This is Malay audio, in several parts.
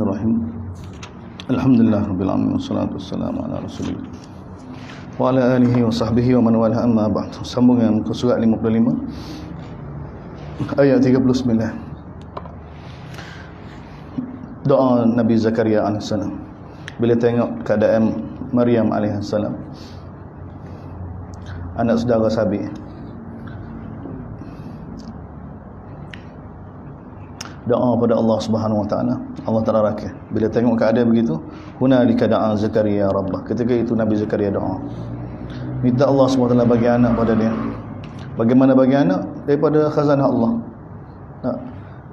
Bismillahirrahmanirrahim. Alhamdulillah rabbil alamin wassalatu wassalamu ala rasulillah wa ala alihi wa sahbihi wa man wala amma ba'd. Sambung dengan muka surat 55 ayat 39. Doa Nabi Zakaria alaihissalam bila tengok keadaan Maryam alaihissalam, anak saudara Sabi. Doa pada Allah Subhanahu wa taala. Allah Taala rakah. Bila tengok keadaan begitu, hunalika da'a Zakaria rabbah. Ketika itu Nabi Zakaria doa. Minta Allah Subhanahu wa taala bagi anak pada dia. Bagaimana bagi anak? Daripada khazanah Allah. Nak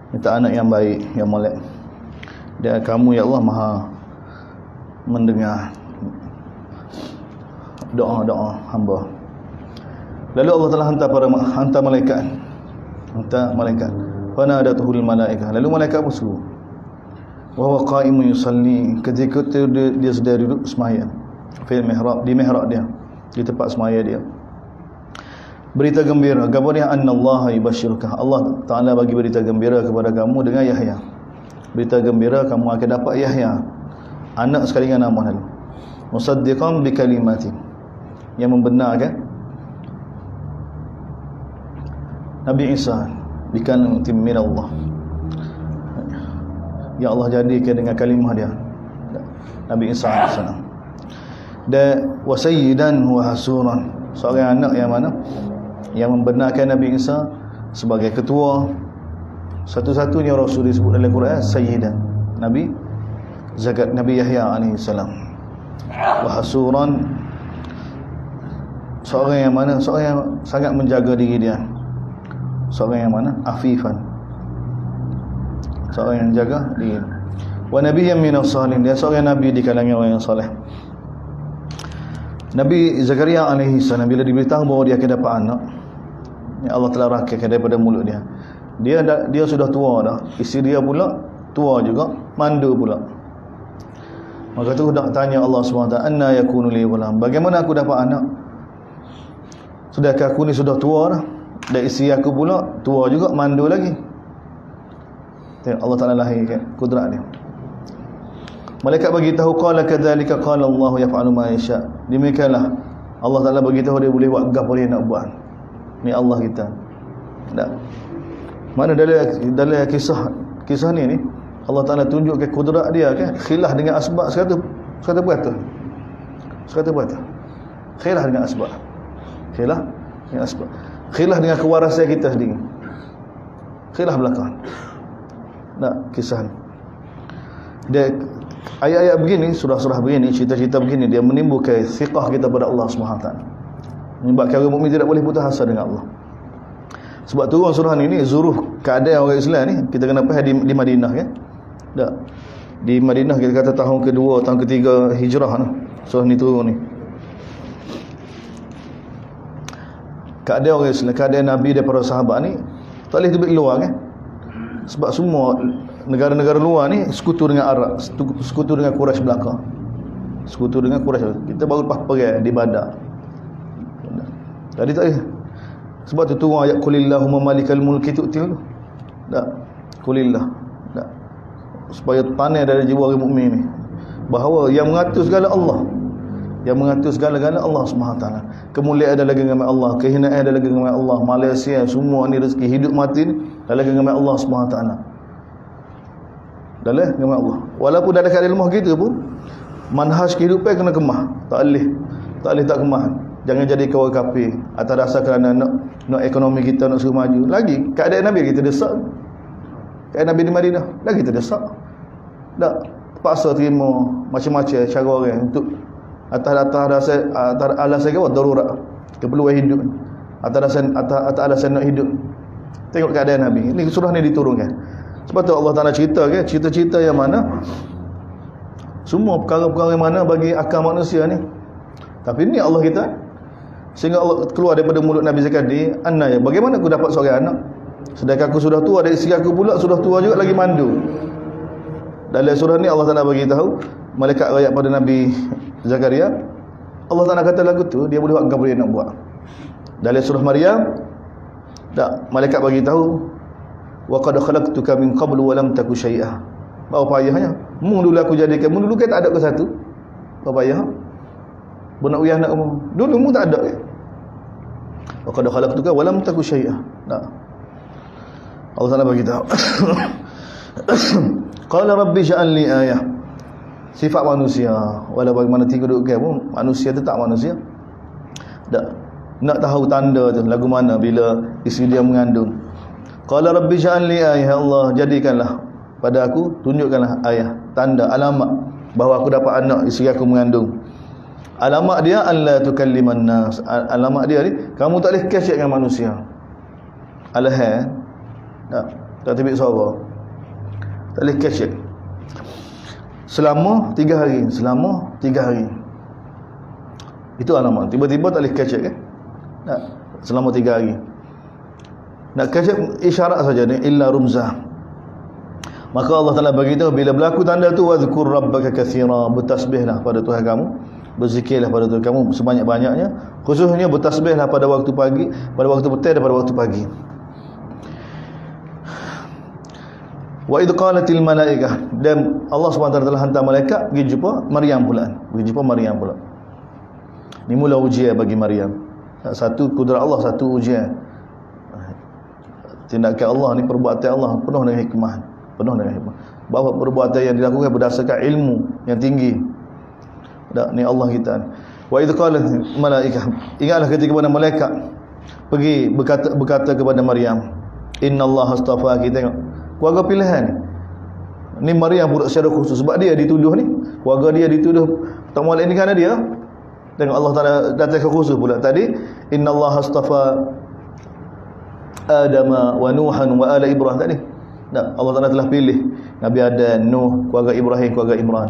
minta anak yang baik, yang molek. Dan kamu ya Allah Maha mendengar doa-doa hamba. Lalu Allah telah hantar malaikat. Hantar malaikat. Fanadatuhul malaikah. Lalu malaikat berseru. Wa huwa qa'imun yusalli. Ketika dia sedang duduk sembahyang. Fil mihrab, di mihrab dia, di tempat sembahyang dia. Berita gembira, kabar dia annallaha yubashshiruka. Allah Taala bagi berita gembira kepada kamu dengan Yahya. Berita gembira kamu akan dapat Yahya, anak sekali dengan nama lalu. Musaddiqan bi kalimatin, yang membenarkan Nabi Isa bikalimatin min Allah. Ya Allah jadikan dengan kalimah dia Nabi Isa AS. Dan wasayyidan wa hasuran, seorang anak yang mana yang membenarkan Nabi Isa sebagai ketua. Satu-satunya Rasul disebut dalam Quran sayyidan, Nabi Yahya alaihissalam. Wa hasuran, seorang yang mana seorang yang sangat menjaga diri dia. Seorang yang mana? Afifan, seorang yang jaga diri. Wa nabiyyan minas salihin, dia seorang nabi di kalangan orang yang soleh. Nabi Zakaria alaihi salam bila diberitahu bahawa dia akan dapat anak, Allah telah rakitkan daripada mulut dia. Dia sudah tua dah, isteri dia pula tua juga, mandu pula. Maka tu dah tanya Allah SWT, anna yakunu li ghulam, bagaimana aku dapat anak sedangkan aku ni sudah tua dah, dan isteri aku pula tua juga, mandu lagi. Tengok Allah Taala lahirkan kudrat dia. Malaikat bagi tahu, qala kadzalika qala Allah yaf'alu ma yasha. Demikianlah Allah Taala bagi tahu dia boleh buat apa dia nak buat. Ni Allah kita. Tak. Mana dalam kisah ni Allah Taala tunjukkan kudrat dia kan, khilaf dengan asbab 100%. Khilaf dengan asbab. Khilaf dengan kewarasan kita sendiri. Khilaf belakang. Tak, kisah ni. Dia ayat-ayat begini, surah-surah begini, cerita-cerita begini, dia menimbulkan thiqah kita pada Allah SWT. Menyebabkan orang mukmin tidak boleh putus asa dengan Allah. Sebab turun surah ni zuruh keadaan orang Islam ni, kita kena faham di Madinah kan. Tak. Di Madinah kita kata tahun kedua, tahun ketiga hijrah ni. Surah ni turun ni. Keadaan orang Islam, keadaan Nabi dan para sahabat ni tak boleh diberi luar kan. Sebab semua negara-negara luar ni sekutu dengan Arab, sekutu dengan Quraisy belaka. Sekutu dengan Quraisy. Kita baru lepas perang di Badar. Tadi tak boleh. Sebab tu turun ayat qulillahumma malikal mulki tu'til. Tak. Qulillah. Tak. Supaya tanah dari jiwa orang mukmin ni bahawa yang mengatur segala Allah. Yang mengatur segala-galanya Allah SWT. Kemuliaan adalah genggaman Allah, kehinaan adalah genggaman Allah, Malaysia semua ni rezeki hidup mati ni adalah genggaman Allah SWT. Adalah genggaman Allah. Walaupun dah dekat ilmu kita pun manhaj kehidupan kena kemah. Tak boleh tak kemah. Jangan jadi kawan kafir atas dasar kerana nak ekonomi kita nak suruh maju. Lagi keadaan Nabi kita desak. Keadaan Nabi di Madinah lagi kita desak. Tak terpaksa terima macam-macam cara orang untuk atas alasan ke apa? Darurat, keperluan hidup. Atas alasan nak hidup. Tengok keadaan Nabi. Ini surah ni diturunkan. Sebab tu Allah Taala cerita kan, cerita-cerita yang mana semua perkara-perkara yang mana bagi akal manusia ni. Tapi ni Allah kita. Sehingga Allah keluar daripada mulut Nabi Zakaria, anna ya, bagaimana aku dapat seorang anak sedangkan aku sudah tua, dan isteri aku pula sudah tua juga lagi mandu. Dalam surah ni Allah Taala bagi tahu, malaikat rakyat pada Nabi Zakaria, Allah Taala kata lagu tu dia boleh buat apa dia nak buat. Dalam surah Maryam, tak, malaikat bagi tahu, wa qad khalaqtuka min qablu wa lam taku syai'a. Apa payahnya? Mung dulu aku jadikan, mung dulu kan tak ada ke satu. Apa payah? Bu nak uyah nak umum. Dulu mung tak ada ke. Wa qad khalaqtuka wa lam taku syai'a. Nah. Allah Taala bagi tahu. Qala rabbi ja'al li ayah. Sifat manusia, walau bagaimana tinggal duduk kamu, manusia tu tak manusia. Tak. Nak tahu tanda tu lagu mana bila isteri dia mengandung. Qala rabbi ja'al li ayah, Allah jadikanlah pada aku, tunjukkanlah ayah, tanda, alamat bahawa aku dapat anak, isteri aku mengandung. Alamat dia alla tukalliman nas. Alamat dia ni kamu tak boleh kecek dengan manusia. Alha. Tak tibik suara. Tak boleh kecek. Selama 3 hari. Selama 3 hari. Itu alamat. Tiba-tiba tak boleh kecek kan? Tak. Selama 3 hari. Nak kecek isyarat saja ni, illa rumzah. Maka Allah Taala beritahu bila berlaku tanda tu, wazkur rabbaka katsira, bertasbihlah pada Tuhan kamu, berzikirlah pada Tuhan kamu sebanyak-banyaknya, khususnya bertasbihlah pada waktu pagi, pada waktu petang dan pada waktu pagi. Wa idh qalatil malaikah, dan Allah SWT telah hantar malaikat pergi jumpa Maryam pula. Pergi jumpa Maryam pula. Ni mula ujian bagi Maryam. Satu kudrat Allah, satu ujian. Tindakan Allah ni, perbuatan Allah penuh dengan hikmah. Penuh dengan hikmah. Bahawa perbuatan yang dilakukan berdasarkan ilmu yang tinggi. Tak, ni Allah kita. Wa idh qalatil malaikah, ingatlah ketika mana malaikat pergi berkata kepada Maryam, innallaha astafaki. Tengok keluarga pilihan ni Maryam pula secara khusus sebab dia dituduh ni, keluarga dia dituduh tak molek ni kerana dia. Tengok Allah Taala datang khusus pula tadi, innallaha astafa Adama wa Nuhan wa ala Ibrahim tadi. Tak, Allah Taala telah pilih Nabi Adam, Nuh, keluarga Ibrahim, keluarga Imran.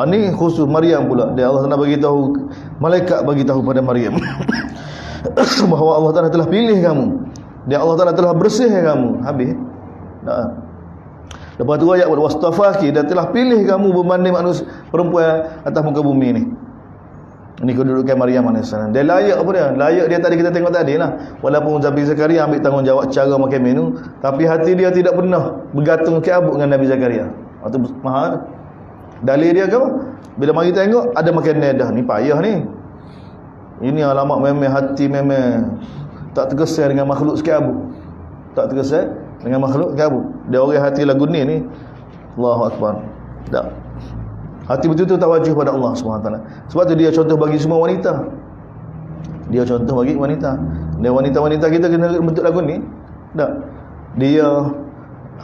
Ni khusus Maryam pula. Dia Allah Taala bagi tahu, malaikat bagi tahu pada Maryam bahawa Allah Taala telah pilih kamu. Dia Allah Taala telah bersihkan kamu. Habis. Nah. Lepas tu ayat wastafaki, dan telah pilih kamu berbanding manusia perempuan atas muka bumi ni. Ini kedudukan Maryam AS. Dia layak apa dia? Layak dia tadi kita tengok tadi lah. Walaupun Nabi Zakaria ambil tanggungjawab cara makan menu, tapi hati dia tidak pernah bergantung kabut dengan Nabi Zakaria. Itu mahal. Dalil dia ke apa? Bila mari tengok ada makan dah. Ni payah ni. Ini alamat memang hati memang tak terkesan dengan makhluk sekabut. Tak terkesan dengan makhluk kabut. Dia orang hati lagu ni Allahu Akbar. Tak. Hati betul-betul tawajuh pada Allah SWT. Sebab tu dia contoh bagi semua wanita. Dia contoh bagi wanita. Dan wanita-wanita kita kena bentuk lagu ni. Tak. Dia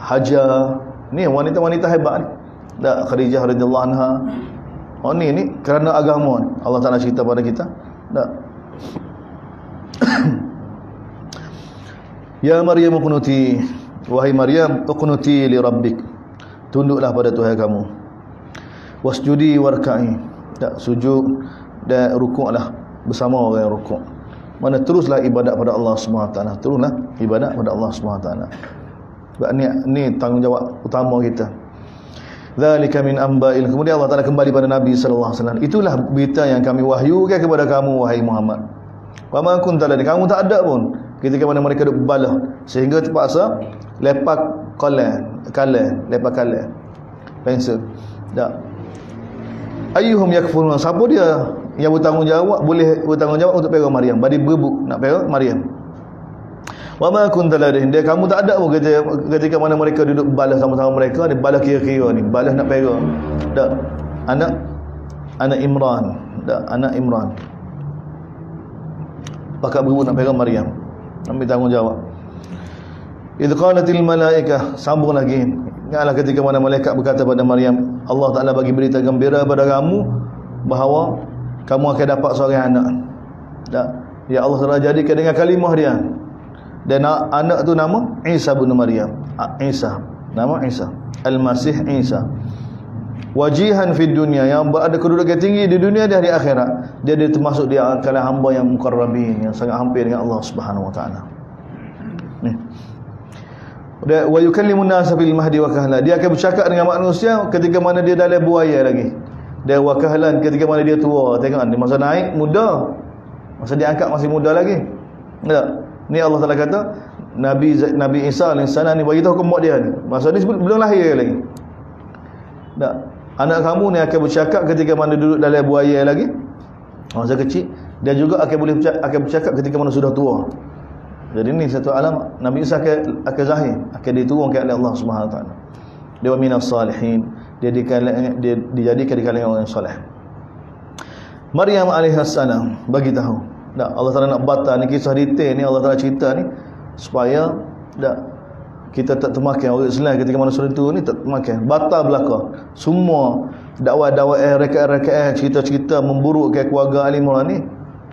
Hajar, ni wanita-wanita hebat ni. Tak, Khadijah radhiyallahu anha. Oh ni kerana agama Allah Taala cerita pada kita. Tak. Ya Maryam uqnuti, wahai Maryam, uqnuti li rabbik, tunduklah pada Tuhan kamu. Wasjudi warka'i, tak, sujud dan rukuklah bersama orang yang rukuk. Mana teruslah ibadat pada Allah SWT. Teruslah ibadat pada Allah SWT. Sebab ni tanggungjawab utama kita. Zalika min amba'il. Kemudian Allah Taala kembali pada Nabi sallallahu alaihi wasallam. Itulah berita yang kami wahyukan kepada kamu wahai Muhammad. Wa ma kunta ladai, kamu tak ada pun ketika mana mereka duk balah sehingga terpaksa lepak kalan pensel. Tak. Ayyuhum yakfurun, siapa dia yang bertanggungjawab, boleh bertanggungjawab untuk pegang Maryam, bagi berebut nak pegang Maryam. Wa ma kunta ladai, dia kamu tak ada pun ketika mana mereka duduk balas sama-sama mereka, dia balas kira-kira ni, balas nak pegang. Tak. Anak Imran, tak, anak Imran. Pakat berebut nak pegang Maryam, ambil tanggungjawab. Idh qalatil malaikah, sambung lagi. Ingatlah ketika mana malaikat berkata pada Maryam, Allah Ta'ala bagi berita gembira pada kamu bahawa kamu akan dapat seorang anak. Tak? Ya Allah Ta'ala jadikan dengan kalimah dia. Dan anak tu nama Isa bin Maryam. Isa, nama Isa, Al-Masih Isa. Wajihan fid dunia, yang berada kedudukan tinggi di dunia dan di akhirat. Dia termasuk dia kalangan hamba yang mukarrabin, yang sangat hampir dengan Allah Subhanahu wa taala. Ni. Wa yukallimun nasa fil mahdi wa kahla. Dia akan bercakap dengan manusia ketika mana dia dalam buaya lagi. Dan wa kahlan ketika mana dia tua. Tengok ni masa naik muda. Masa dia angkat masih muda lagi. Tak? Ni Allah Taala kata Nabi Isa alaihi salam ni bagi tahu kemak dia ni. Masa ni belum lahir lagi. Tak. Anak kamu ni akan bercakap ketika mana duduk dalam buaya lagi, masa kecil. Dia juga akan bercakap ketika mana sudah tua. Jadi ni satu alamat Nabi Isa akan zahir, akan diturunkan oleh Allah Subhanahu Wa Taala. Dia minas salihin, dia dijadikan di kalangan orang yang soleh. Maryam alaihissalam bagi tahu. Tak, Allah Taala nak batal ni kisah detail ni, Allah Taala cerita ni supaya tak kita tak termakan orang Islam ketika mana surat tu ni tak termakan. Batal belaka. Semua dakwah-dakwah rakaat-rakaat cerita-cerita memburukkan keluarga Ali Imran ni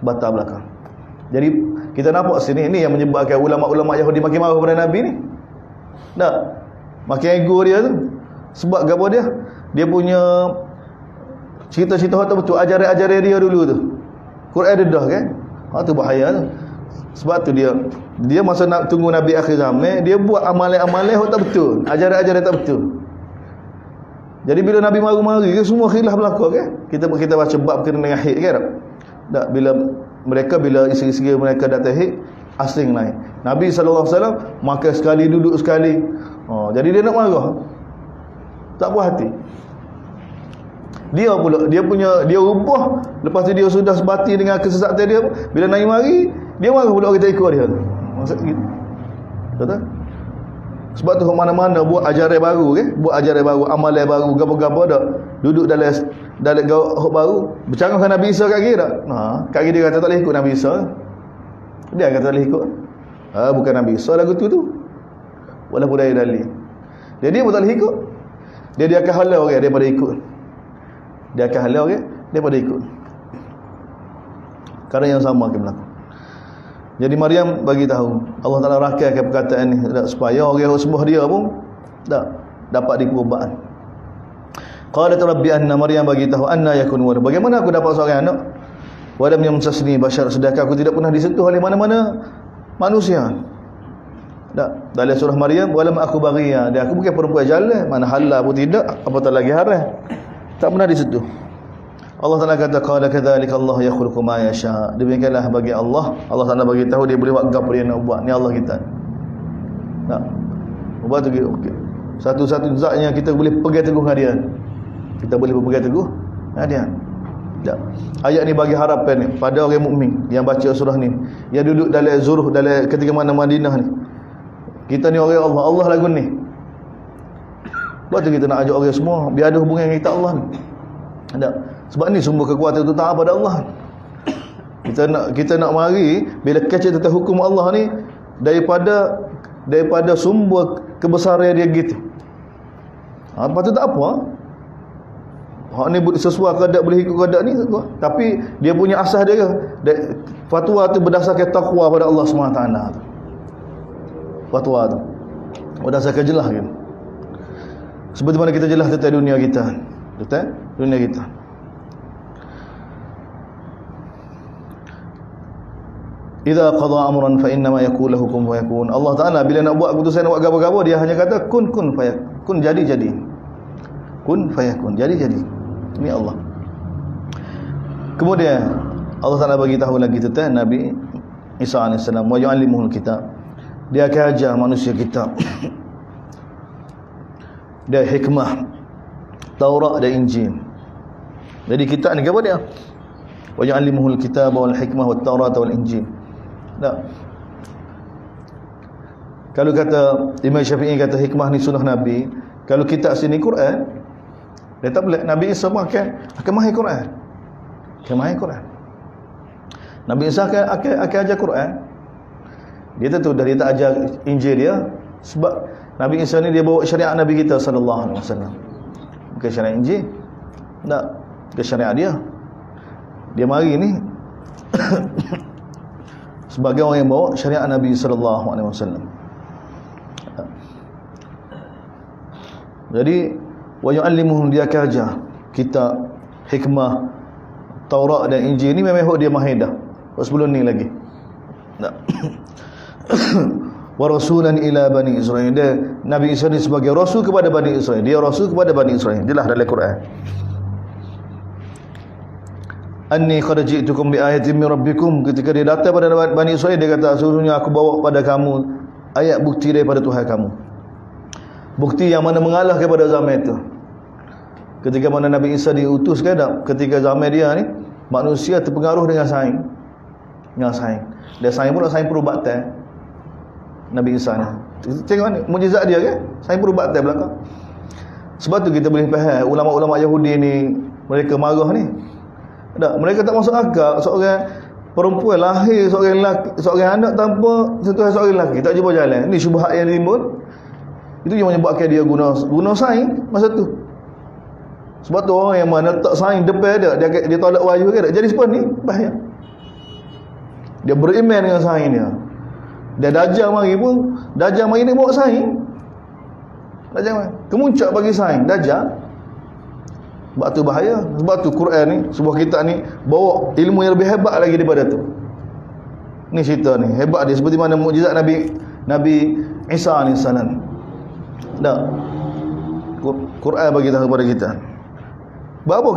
batal belaka. Jadi kita nampak sini ni yang menyebabkan ulama-ulama Yahudi makin marah kepada Nabi ni. Tak. Makin ego dia tu. Sebab apa dia? Dia punya cerita-cerita tak betul, ajaran-ajaran dia dulu tu. Quran dedah kan? Tu bahaya tu. Sebab tu dia masa nak tunggu Nabi akhir zaman, dia buat amalan-amalan yang tak betul, ajaran-ajaran tak betul. Jadi bila Nabi mari-mari ke semua khilaf berlaku kan? Kita baca bab berkaitan dengan haid kan? Tak, bila isteri-isteri mereka datang haid, asing naik. Nabi SAW makan sekali, duduk sekali. Jadi dia nak marah. Tak puas hati. Dia pula dia ubah, lepas tu dia sudah sebati dengan kesesatan dia. Bila Nabi mari, dia marah pula orang tak ikut dia. Maksud gitu. Betul? Sebab tu mana-mana buat ajaran baru kan? Buat ajaran baru, amalan baru, gapo-gapo dak. Duduk dalam hok baru, bercakap dengan Nabi Isa kat kira. Kat kira dia kata tak boleh ikut Nabi Isa. Dia kata tak boleh ikut. Bukan Nabi Isa lagu tu. Walaupun dia dalil. Dia pun tak boleh ikut. Dia akan halau orang daripada ikut. Dia akan halau orang daripada ikut. Kerana yang sama akan berlaku. Jadi Maryam bagi tahu, Allah Taala rakalkan perkataan ni supaya orang yang sembah dia pun dapat diperubah. Qalat rabbi anna, Maryam bagi tahu, anna yakun walad. Bagaimana aku dapat seorang anak? Wa lam yamsasni bashar, sedangkan aku tidak pernah disentuh oleh mana-mana manusia. Dalam surah Maryam, walam aku baghiya, dia aku bukan perempuan jalan, mana halal pun tidak, apatah lagi haram. Tak pernah disentuh. Allah Taala kata qala kadzalika Allah yakhluqu ma yasha. Demikianlah bagi Allah Taala bagi tahu dia boleh buat apa dia nak buat. Ni Allah kita. Tak. Ubah tu okey. Satu-satu zatnya kita boleh pegang teguh dengan dia. Kita boleh berpegang teguh dengan dia. Tak. Ayat ni bagi harapan ni pada orang mukmin yang baca surah ni, yang duduk dalam Zuruh, dalam ketika mana Madinah ni. Kita ni orang Allah, Allah lagu ni. Sebab tu kita nak ajak orang semua biar ada hubungan dengan kita Allah ni. Tak. Sebab ni sumber kekuatan itu tak pada Allah. Kita nak mari bila kecil tentang hukum Allah ni daripada sumber kebesaran dia gitu. Apa tu tak apa. Hak ni sesuai keadaan boleh ikut keadaan ni, tapi dia punya asas dia fatwa tu berdasarkan takwa pada Allah SWT. Fatwa tu berdasarkan jelas kan. Seperti mana kita jelas tentang dunia kita. Betul? Dunia kita. Idza qada amran fa inna ma yaqulu lahu kun fayakun. Allah Taala bila nak buat keputusan, nak buat gapo-gapo, dia hanya kata kun fayakun. Kun jadi. Kun fayakun. Jadi. Ini Allah. Kemudian Allah Taala bagi tahu lagi tentang Nabi Isa AS, wa yu'allimuhul kitab. Dia akan ajar manusia kitab. Dia hikmah, Taurat dan Injil. Jadi kitab ni apa dia? Wa yu'allimuhul kitab wal hikmah wat Taurat wal Injil. Tak. Kalau kata Imam Syafi'i kata hikmah ni sunnah Nabi, kalau kitab sini Quran, dia tak boleh. Nabi Isa pun akan mahir Quran. Nabi Isa akan ajar Quran. Dia tentu dah dia tak ajar Injil dia, sebab Nabi Isa ni dia bawa syariat Nabi kita sallallahu alaihi wasallam. Bukan syariat Injil. Tak, bukan syariat dia. Dia mari ni sebagai orang yang bawa syariat Nabi sallallahu alaihi wasallam. Jadi wa yu'allimuhum, dia akan ajar kitab, hikmah, Taurat dan Injil ni memang dia mahir dah. Sebelum ni lagi. Tak. Wa rasulan ila bani Israil. Dia Nabi Isa ni sebagai rasul kepada Bani Israil. Dia rasul kepada Bani Israil. Jelas dalam Quran. Anni qad ji'tukum bi ayatin min rabbikum. Ketika dia datang pada Bani Israil, dia kata sesungguhnya aku bawa pada kamu ayat bukti daripada Tuhan kamu. Bukti yang mana mengalah kepada zaman itu. Ketika mana Nabi Isa diutus kan, ketika zaman dia ni manusia terpengaruh dengan saing. Dia saing pula saing perubatan Nabi Isa ni. Tengok ni mukjizat dia kan, saing perubatan belakang. Sebab tu kita boleh faham ulama-ulama Yahudi ni mereka marah ni. Mereka tak masuk akal seorang perempuan lahir seorang anak tanpa sentuhan seorang lelaki, tak jumpa jalan. Ni syubhat yang timbul. Itu yang menyebabkan dia guna saing masa tu. Sebab tu orang yang mana letak saing depan dia tolak wahyu ke tak. Jadi sebab ni bahaya. Dia beriman dengan saing dia. Dia Dajjal mari ni bawa saing. Dajjal mari kemuncak bagi saing Dajjal. Sebab tu bahaya. Sebab tu Quran ni, sebuah kitab ni bawa ilmu yang lebih hebat lagi daripada tu. Ni cerita ni hebat dia, seperti mana mukjizat Nabi Isa AS. Quran bagi tahu kepada kita. Apa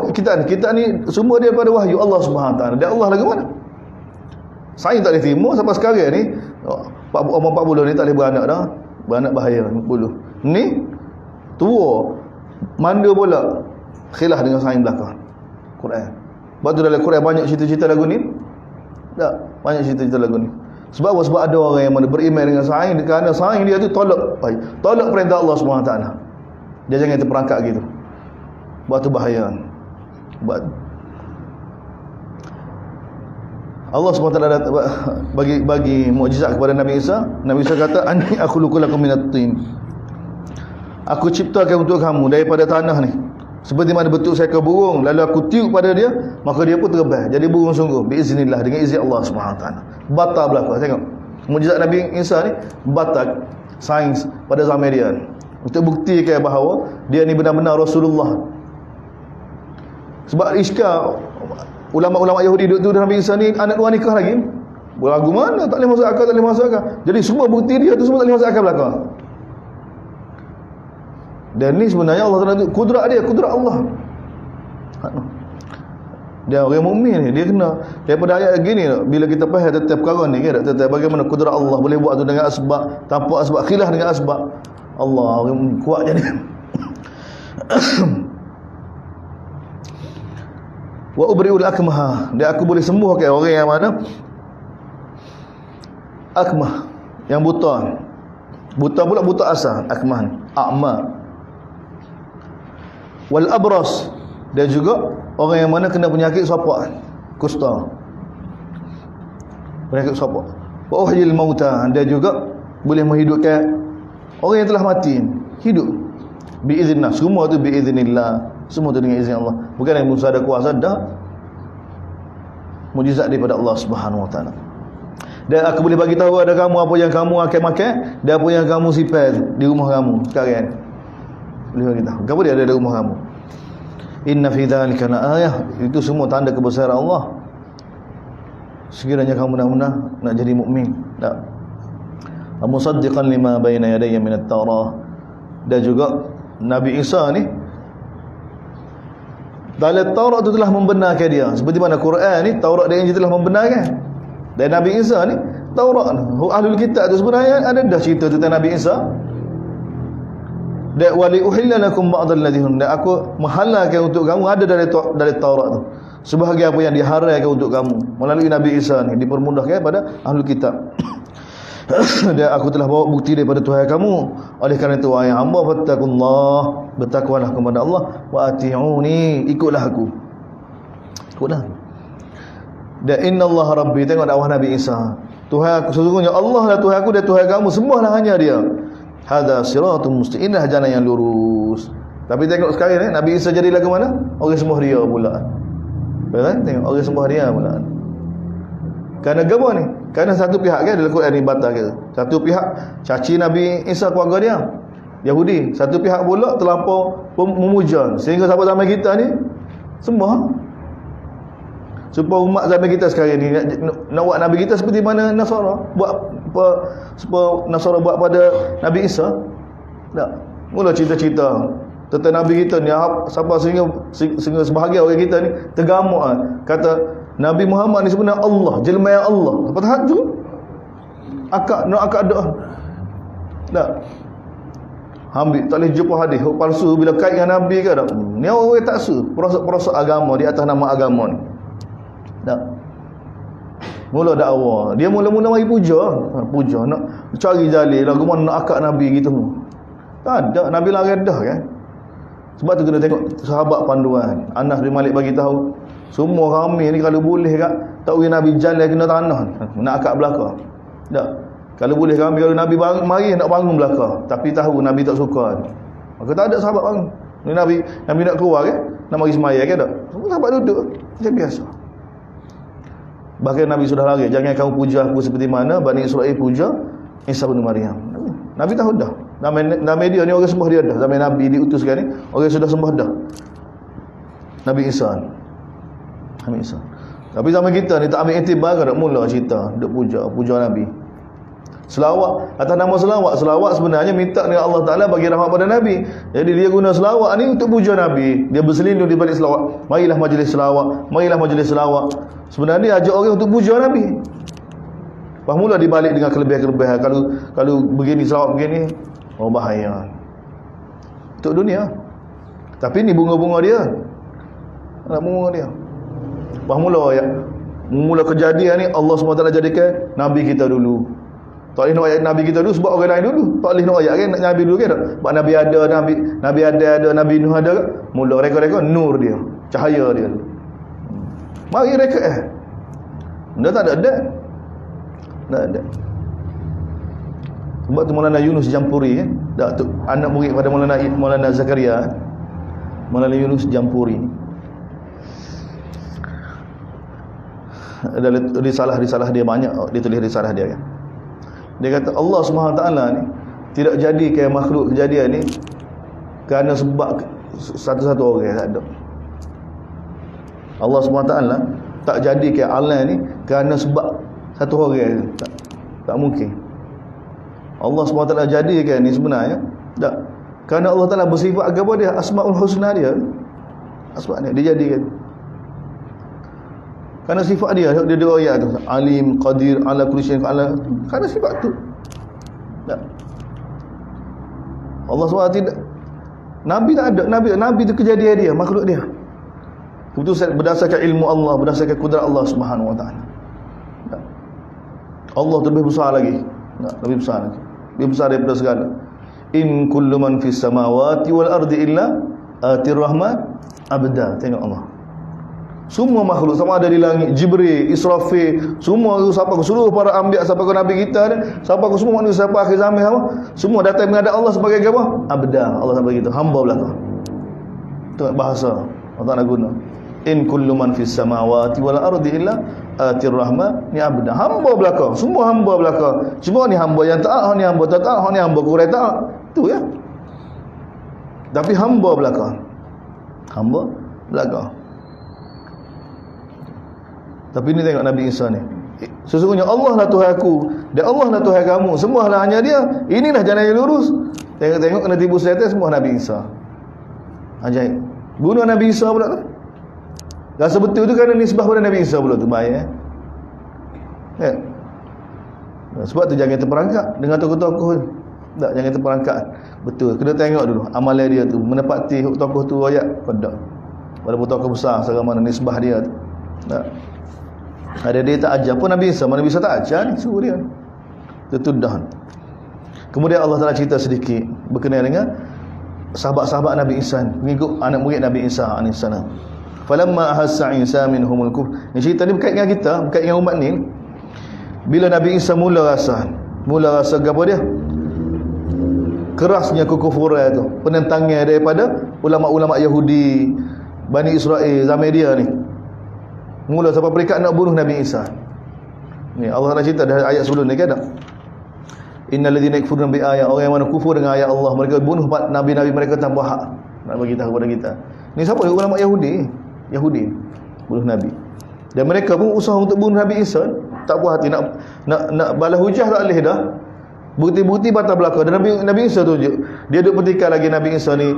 kita ni semua dia daripada wahyu Allah Subhanahu Taala. Dia Allah lagi mana? Saya tak boleh terima sampai sekarang ni. Umur 40 ni tak boleh beranak dah. Beranak bahaya 40. Ni tua manda pula khilaf dengan saing belakang Quran. Sebab tu dalam Quran banyak cerita-cerita lagu ni. Tak, banyak cerita-cerita lagu ni. Sebab apa? Sebab ada orang yang mana beriman dengan saing, kerana saing dia tu tolak perintah Allah SWT. Dia jangan terperangkap gitu. Sebab tu bahaya. Sebab Allah SWT bagi mukjizat kepada Nabi Isa. Nabi Isa kata, "Anni akhluqu lakum minat tin." Aku ciptakan untuk kamu daripada tanah ni. Seperti mana bentuk seekor burung, lalu aku tiup pada dia, maka dia pun terbang jadi burung sungguh biiznillah, dengan izin Allah SWT. Batal belaka. Tengok mukjizat Nabi Isa ni batal sains pada zaman dia, untuk buktikan bahawa dia ni benar-benar Rasulullah. Sebab iskal ulama-ulama Yahudi duduk tu Nabi Isa ni anak luar nikah lagi. Lagu mana tak boleh masuk akal. Jadi semua bukti dia tu semua tak boleh masuk akal belaka. Dan ni sebenarnya Allah Taala kudrat dia, kudrat Allah. Dia orang mukmin ni, dia kena daripada ayat gini, bila kita faham tentang perkara ni kan, tentang bagaimana kudrat Allah boleh buat tu dengan asbab, tanpa asbab, khilaf dengan asbab. Allah orang kuat jadi. Wa ubriul akmah, dia aku boleh sembuhkan orang yang mana akmah, yang buta pula buta asal, akmah, a'ma. Wal abras, dan juga orang yang mana kena penyakit sapak, kusta, penyakit sapak. Wa uhyil mauta, dan juga boleh menghidupkan orang yang telah mati, hidup biiznillah. Semua tu biiznillah, semua tu dengan izin Allah. Bukan yang Musa ada kuasa dah, mukjizat daripada Allah Subhanahu Wa Taala. Dan aku boleh bagi tahu ada kamu apa yang kamu akan makan dan apa yang kamu simpan di rumah kamu sekarang. Boleh bagi tahu. Kamu dia ada di rumah kamu. Inna fi dzalika laayah. Itu semua tanda kebesaran Allah. Sekiranya kamu benar-benar nak jadi mukmin. Tak. Musaddiqan lima baina yadayya min at-Taurah. Dan juga Nabi Isa ni dalam Taurat itu telah membenarkan dia. Seperti mana Quran ni Taurat dan Injil telah membenarkan. Dan Nabi Isa ni Taurat ni, ahlul kitab tu sebenarnya ada dah cerita tentang Nabi Isa. Dan wali uhilla lakum ba'dal ladzi hum, dan aku menghalalkan untuk kamu ada dari Taurat tu sebahagian apa yang diharamkan untuk kamu melalui Nabi Isa ni, dipermudahkan pada ahlul kitab. Dan aku telah bawa bukti daripada Tuhan kamu. Oleh kerana itu wahai hamba, fattaqullah, bertakwalah kepada Allah, wa ati'uni, ikutlah aku. Dan innallaha rabbi, tengok dakwah Nabi Isa. Tuhan aku, sesungguhnya Allah lah Tuhan aku dan Tuhan kamu, semualah hanya dia. Hadza siratun mustaqim, inilah jalan yang lurus. Tapi tengok sekarang ni Nabi Isa jadi lagu mana? Orang sembah dia pula. Betul? Tengok orang sembah dia pula. Kerana apa ni? Kerana satu pihak kan dalam Quran ni batal ke. Satu pihak caci Nabi Isa keluarga dia, Yahudi. Satu pihak pula terlampau memuja, sehingga sampai zaman kita ni sembah. Supaya umat zaman kita sekarang ni nak buat Nabi kita seperti mana Nasara Nasara buat pada Nabi Isa. Tak. Mula cerita-cerita tentang Nabi kita ni sampai sehingga sebahagian orang kita ni tergamuk kata Nabi Muhammad ni sebenarnya Allah, jelma yang Allah. Apa tahap tu? Akak doa. Tak. Ambil tak boleh jumpa hadis hok palsu bila kait dengan Nabi ke tak. Ni orang tak su, perosok-perosok agama di atas nama agama ni. Tak. Mula dakwah, dia mula-mula mari puja, puja nak cari jalil lagu mana nak akak Nabi gitu. Tak ada, Nabi larang dah kan. Sebab tu kena tengok sahabat panduan. Anas bin Malik bagi tahu, semua kami ni kalau boleh kak tak uri Nabi jalan kena tanah nak akak belakang. Tak. Kalau boleh kami, kalau Nabi mari nak bangun belakang, tapi tahu Nabi tak suka. Maka tak ada sahabat bangun. Ni Nabi nak keluar kan, nak mari semaya kan tak. Semua sahabat duduk macam biasa. Bahkan Nabi sudah lari, jangan kamu puja aku seperti mana Bani Israel puja Isa bin Maryam. Nabi tahu dah. Dalam media ni orang sembah dia dah. Zaman Nabi diutuskan ni, orang sudah sembah dah Nabi Isa. Nabi Isa. Tapi zaman kita ni tak ambil iktibar, tak mula cerita duk puja Nabi. Selawat, atas nama selawat sebenarnya minta dengan Allah Ta'ala bagi rahmat pada Nabi. Jadi dia guna selawat ni untuk puja Nabi. Dia berselindung di balik selawat. Marilah majlis selawat. Sebenarnya dia ajak orang untuk puja Nabi. Lepas mula dibalik dengan kelebihan-kelebihan. Kalau begini, selawat begini, oh bahaya untuk dunia. Tapi ni bunga-bunga dia. Bunga dia. Lepas mula kejadian ni Allah SWT jadikan Nabi kita dulu. Tak boleh nak ayat Nabi kita dulu sebab orang lain dulu. Tak boleh nak ayat kan Nabi dulu kan tak? Sebab Nabi ada, Nabi Nuh ada kan? Mula reka-reka nur dia, cahaya dia. Mari reka dia tak ada. Tak ada. Sebab tu Maulana Yunus Jampuri kan? Tak tu anak murid pada Maulana Zakaria. Maulana Yunus Jampuri. Ada risalah dia banyak, dia tulis risalah dia kan. Dia kata Allah SWT ni tidak jadi kayak makhluk kejadian ni kerana sebab satu-satu orang, tak ada. Allah SWT tak jadi kayak alam ni kerana sebab satu orang, tak mungkin. Allah SWT jadi kayak ni sebenarnya tak, kerana Allah Ta'ala bersifat agama dia, Asma'ul Husna dia, asma' dia jadikan. Kerana sifat dia ayat tu, alim, qadir, ala kulli syai'in ala, kerana sifat tu. Tak. Allah SWT tidak, Nabi tak ada, Nabi tu kejadian dia, makhluk dia. Keputusan berdasarkan ilmu Allah, berdasarkan kudrat Allah Subhanahu wa taala. Allah tu lebih besar lagi. Lebih besar lagi. Lebih besar daripada segala. In kullu man fis samawati wal ardi illa atir rahman abda. Tengok Allah. Semua makhluk sama ada di langit, Jibril, Israfil, semua siapa seluruh para anbiya sampai ke nabi kita ni, sampai ke semua manusia sampai akhir zaman semua datang menghadap Allah sebagai apa? Abda. Allah sampai gitu, hamba belaka. Itu bahasa Allah nak guna. In kullu man fis samawati wal ardi illa atir rahman ni abda. Hamba belaka, semua hamba belaka. Semua ni hamba yang taat, ni hamba tak taat, ni hamba kurang taat. Tu ya. Tapi hamba belaka. Hamba belaka. Tapi ni tengok Nabi Isa ni. Sesungguhnya Allah lah Tuhan aku dan Allah lah Tuhan kamu. Semua lah hanya dia. Inilah jalan yang lurus. Tengok-tengok kena tipu setan semua Nabi Isa. Ajaib. Bunuh Nabi Isa pula tu. Rasa betul tu kerana nisbah pada Nabi Isa pula tu. Baik ya. Sebab tu jangan terperangkap dengan tokoh-tokoh ni. Tak, jangan terperangkap. Betul. Kena tengok dulu amalan dia tu. Menepati tokoh tu ayat. Pada tokoh besar sekarang mana nisbah dia tu. Tak. Ada dia tak ajar pun Nabi Isa tak ajar ni, suruh dia. Itu dah. Kemudian Allah Ta'ala cerita sedikit berkenaan dengan sahabat-sahabat Nabi Isa, mengikut anak murid Nabi Isa AS. Falamma ahassa Isa minhumul kufr. Ini cerita ni berkait dengan kita, berkait dengan umat ni. Bila Nabi Isa mula rasa apa dia? Kerasnya kekufuran itu, penentangan daripada ulama-ulama Yahudi, Bani Israel zaman dia ni. Mula sampai peringkat nak bunuh Nabi Isa. Ni Allah Taala cerita dari ayat sebelum ni kan tak? Innal ladzina yakfuruna bi ayat, orang yang mana kufur dengan ayat Allah, mereka bunuh nabi-nabi mereka tanpa hak. Nak bagi tahu kepada kita. Ni siapa? Ulama Yahudi bunuh nabi. Dan mereka pun usaha untuk bunuh Nabi Isa, tak puas hati nak balas hujah tak boleh dah. Bukti-bukti batal belaka. Dan Nabi Isa tunjuk. Dia duk petikan lagi Nabi Isa ni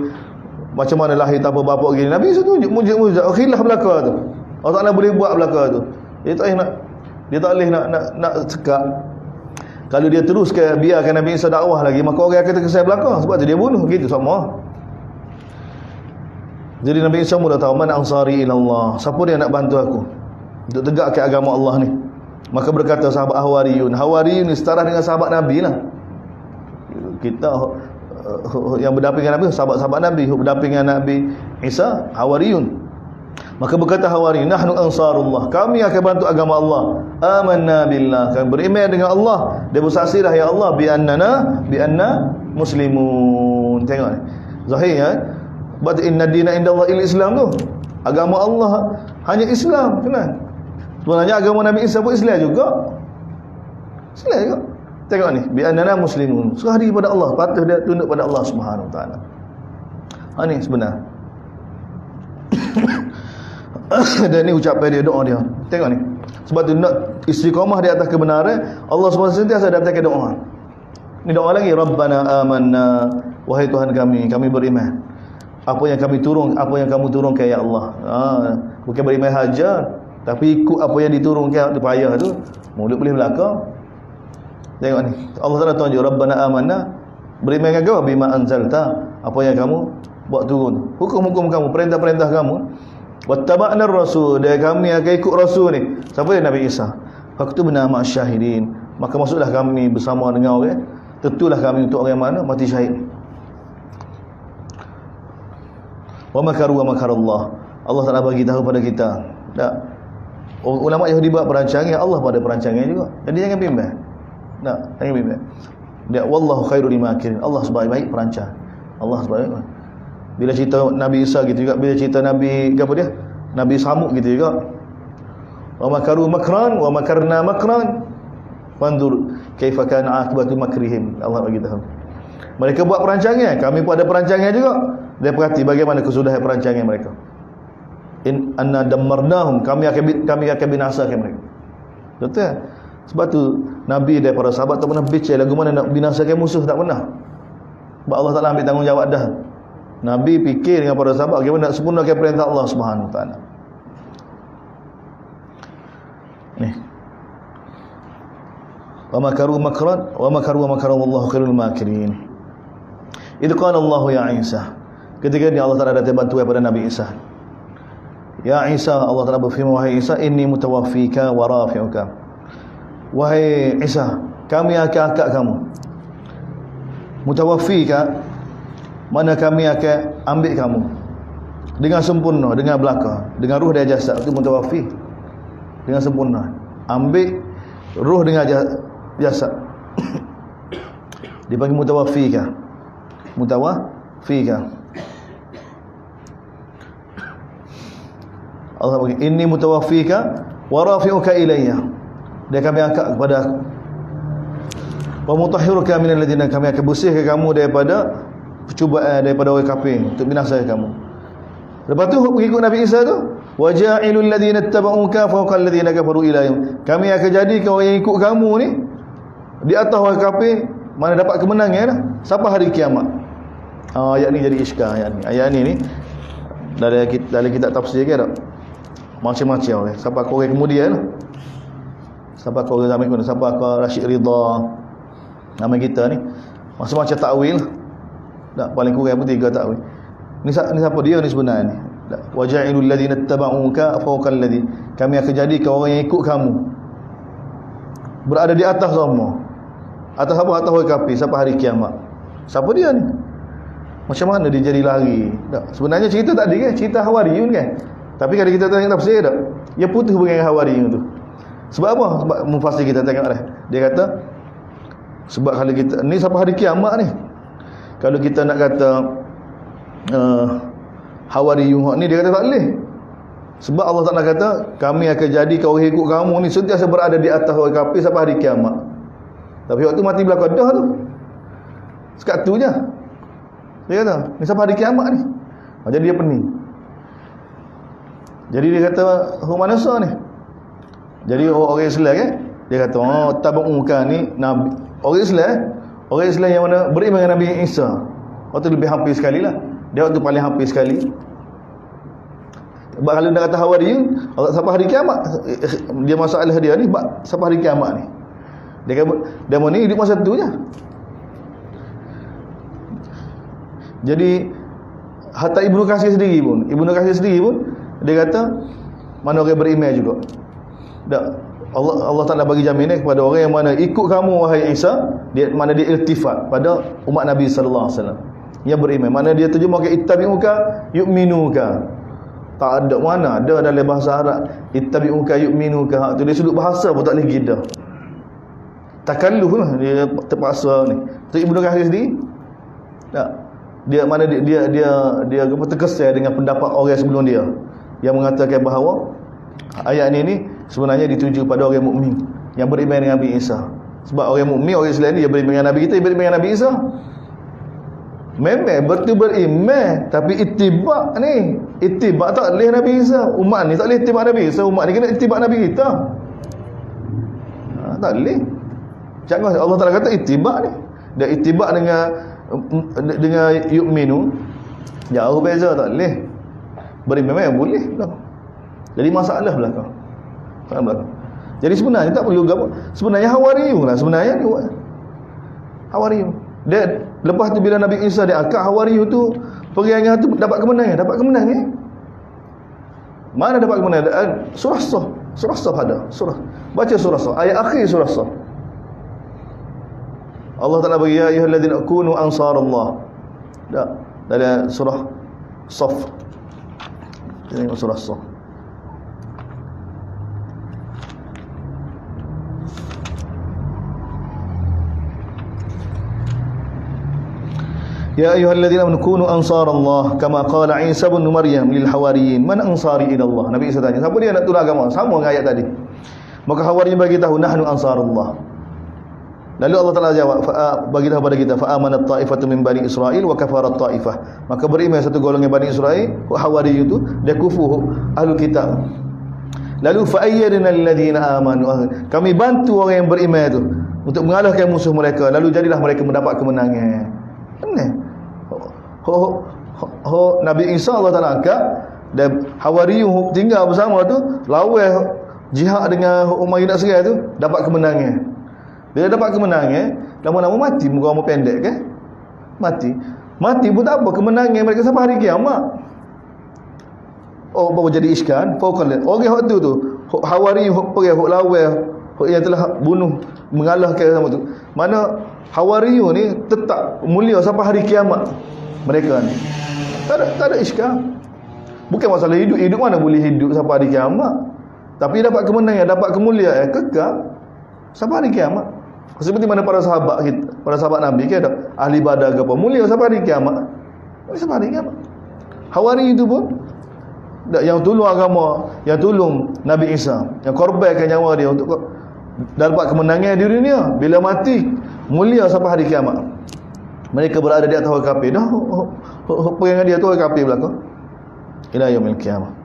macam mana lahir tanpa bapa gini. Nabi Isa tunjuk mujizat khilaf belaka tu. Allah Ta'ala boleh buat belaka tu. Dia tak boleh nak cekak. Kalau dia terus biarkan Nabi Isa dakwah lagi, maka orang akan terkesan belakang. Sebab tu dia bunuh. Gitu semua. Jadi Nabi Isa mula tahu, man ansari ilallah, siapa dia nak bantu aku untuk tegakkan agama Allah ni. Maka berkata sahabat Hawariyun. Hawariyun ni setara dengan sahabat Nabi lah. Kita yang berdamping dengan Nabi, sahabat-sahabat Nabi, berdamping dengan Nabi Isa, Hawariyun. Maka berkata Hawariyun, nahnu ansarullah, kami akan bantu agama Allah. Amanna billah, kami beriman dengan Allah. Dia bersaksilah, ya Allah, bi anna muslimun. Tengok ni zahir ya. Berarti inna dina indallah il-Islam tu. Agama Allah hanya Islam, kenal? Sebenarnya agama Nabi Isa pun Islam juga. Islam juga. Tengok ni, bi annana muslimun. Serah diri pada Allah, patuh dia tunduk pada Allah Subhanahu wa taala. Ni sebenar. Dan ni ucapan dia, doa dia. Tengok ni. Sebab tu nak istiqamah di atas kebenaran, Allah Subhanahu sentiasa datangkan doa. Ni doa lagi, Rabbana amanna, wahai Tuhan kami beriman. Apa yang kami turun, apa yang kamu turunkan ya Allah. Bukan beriman hajar, tapi ikut apa yang diturunkan payah tu, mulut boleh belakang. Tengok ni, Allah Taala tunjuk, Rabbana amanna, beriman dengan kau bima anzalta, apa yang kamu buat turun, hukum-hukum kamu, perintah-perintah kamu. Wattaba'na ar-rasul, dan kami akan ikut rasul ni. Siapa dia? Nabi Isa. Faktubna ma'asyahidin, maka masuklah kami bersama dengan orang, tentulah kami untuk orang mana mati syahid. Wa makaru wa makarallah, Allah Taala bagi tahu pada kita. Tak, ulama Yahudi buat perancangan, Allah pada perancangan juga. Jadi jangan bimbang. Tak, jangan bimbang. Dia wallahu khairul makirin, Allah sebaik-baik perancang. Allah sebaik-baik. Bila cerita Nabi Isa gitu juga, bila cerita Nabi apa dia? Nabi Samud gitu juga. Wa makaru makran wa makarna makran. Fanzur kaifa kana akibatu makrihim. Allah bagi tahu. Mereka buat perancangan, kami pun ada perancangan juga. Dia perhati bagaimana kesudahan perancangan mereka. In anna dammarnahum, kami akan binasakan mereka. Betul? Sebab tu Nabi daripada sahabat tak pernah bincang lagu mana nak binasakan musuh, tak pernah. Sebab Allah Taala ambil tanggungjawab dah. Nabi fikir dengan para sahabat bagaimana nak sempurnakan perintah Allah Subhanahu wa taala. Ni. Wa makaru makran wa makaru wa makara wallahu khairul makirin. Idh qala Allah ya Isa, ketika ni Allah Taala datang bantu kepada Nabi Isa. Ya Isa, Allah Taala berfirman, wahai Isa, inni mutawaffika wa rafi'uka. Wahai Isa, kami akan angkat kamu. Mutawaffika, mana kami akan ambil kamu dengan sempurna, dengan belaka, dengan ruh dan jasad. Itu mutawaffi, dengan sempurna. Ambil ruh dengan jasad. Dipanggil mutawaffika. Mutawaffika. Allah bagi, inni mutawaffika wa rafi'uka ilayya. Dia kami angkat kepada aku. Wa mutahhiruka minal ladzina, kami akan bersihkan kamu daripada percubaan, daripada orang kafir, untuk binasakan kamu. Lepas tu pengikut Nabi Isa tu, wa ja'ilul ladzina ittaba'uka fawqa alladzina kafaru ila yaum. Kami akan jadikan orang yang ikut kamu ni di atas orang kafir, mana dapat kemenangan dah sampai hari kiamat. Ayat ni jadi iskal. Ayat ni dari kitab tafsir ke tak? Macam-macam sampai ke orang kemudian lah. Sampai ke orang zaman kemudian, sampai ke Rashid Ridha, nama kita ni macam-macam takwil. Tak, paling kurang pun 3 takwil. Ni siapa dia ni sebenarnya ni? Wa ja'ilul ladzina ittaba'uka fawqa alladzi, kami akan jadikan orang yang ikut kamu berada di atas semua. Atas apa? Atas orang kafir sampai hari kiamat. Siapa dia ni? Macam mana dia jadi lari? Tak, sebenarnya cerita tak ada kan? Cerita Hawariyun kan? Tapi kalau kita tengok tafsir tak, dia putus dengan Hawariyun tu. Sebab apa? Sebab mufassir kita tengok dah. Dia kata sebab kalau kita ni sampai hari kiamat ni, kalau kita nak kata Hawariyun ni, dia kata tak boleh. Sebab Allah Taala kata kami akan jadikan orang ikut kamu ni sentiasa berada di atas orang kafir sampai hari kiamat. Tapi waktu mati belakang dah tu, sekat tu je. Dia kata ni sampai hari kiamat ni. Jadi dia pening. Jadi dia kata mana sah ni. Jadi orang Islam kan, dia kata tabu'uka ni Nabi. Orang Islam yang mana beriman dengan Nabi Isa, waktu lebih hampir sekali lah. Dia waktu paling hampir sekali. Sebab kalau dia kata Hawariyun sampai hari kiamat, dia masalah dia ni sampai hari kiamat ni. Demo ni hidup masa tu je. Jadi hatta Ibnu Katsir sendiri pun dia kata mana orang beriman juga. Allah Taala bagi jaminan kepada orang yang mana ikut kamu wahai Isa, dia mana dia iltifat pada umat Nabi sallallahu alaihi wasallam yang beriman. Mana dia terjemah ke ittabi'uka yu'minuka. Tak ada mana ada dalam bahasa Arab ittabi'uka yu'minuka. Tu dia sudut bahasa pun tak boleh gida. Takalluf lah dia terpaksa ni. Tu Ibnu Katsir sendiri. Tak. Dia mana dia terkesan dengan pendapat orang sebelum dia yang mengatakan bahawa ayat ni sebenarnya dituju pada orang mukmin yang beriman dengan Nabi Isa. Sebab orang mukmin, orang Islam ni dia beriman dengan Nabi kita, dia beriman dengan Nabi Isa. Memang betul beriman, tapi ittiba tak boleh Nabi Isa. Umat ni tak boleh ittiba Nabi Isa, umat ni kena ittiba Nabi kita. Tak boleh. Jangan Allah Taala kata ittiba ni. Dan ittiba dengan yu'minu jauh beza, tak boleh. Beriman memang boleh belakang. Jadi masalah belakang. Jadi sebenarnya tak perlu gapo. Sebenarnya Hawariyun lah sebenarnya ni. Hawariyun. Dia lepas tu bila Nabi Isa dia akak Hawariyun tu pergi tu dapat kemenangan. Mana dapat kemenangan? Surah Saf ada. Baca surah Saf. Ayat akhir surah Saf. Allah Taala bagi ya ayyuhalladzina kunu ansarallah. Dalam surah Saf. Ini surah Saf. Ya ayyuhalladzina kunu ansarallah kama qala Isa bin Maryam lil hawariyin man ansari ila Allah. Nabi Isa tanya, siapa dia nak tolong agama? Sama dengan ayat tadi. Maka hawariyin bagi tahu nahnu ansarullah. Lalu Allah Taala jawab, bagi tahu pada kita, fa amanat ta'ifatu min bani Israil wa kafarat ta'ifah. Maka beriman satu golongan Bani Israil, Hawariyun itu, dia kufur ahlul kitab. Lalu fa ayyadna alladhina amanu. Kami bantu orang yang beriman itu untuk mengalahkan musuh mereka, lalu jadilah mereka mendapat kemenangan. Benar. Nabi Isa Allah Taala angkat dan Hawariyun tinggal bersama tu, lawan jihad dengan Umayyah Nasrani tu, dapat kemenangan. Bila dapat kemenangan, lama-lama mati, muka orang pendek kan? Mati pun tak apa, kemenangan mereka sampai hari kiamat. Oh, baru jadi iskan, orang hak tu Hawari hak pergi hak lawan, hak yang telah bunuh mengalahkan sama tu. Mana Hawariyun ni tetap mulia sampai hari kiamat mereka ni. Tak ada iskan. Bukan masalah hidup mana boleh hidup sampai hari kiamat. Tapi dapat kemenangan, dapat kemuliaan kekal sampai hari kiamat. Seperti mana para sahabat Nabi ke ada ahli badar ke apa mulia sampai hari kiamat. Sampai hari kiamat. Hawari itu pun yang tolong agama, yang tolong Nabi Isa, yang korbankan nyawa dia untuk dapat kemenangan di dunia. Bila mati mulia sampai hari kiamat. Mereka berada di atas orang kafir. Dah pegangan dia tu orang kafir belaka. Ila yaumil qiyamah.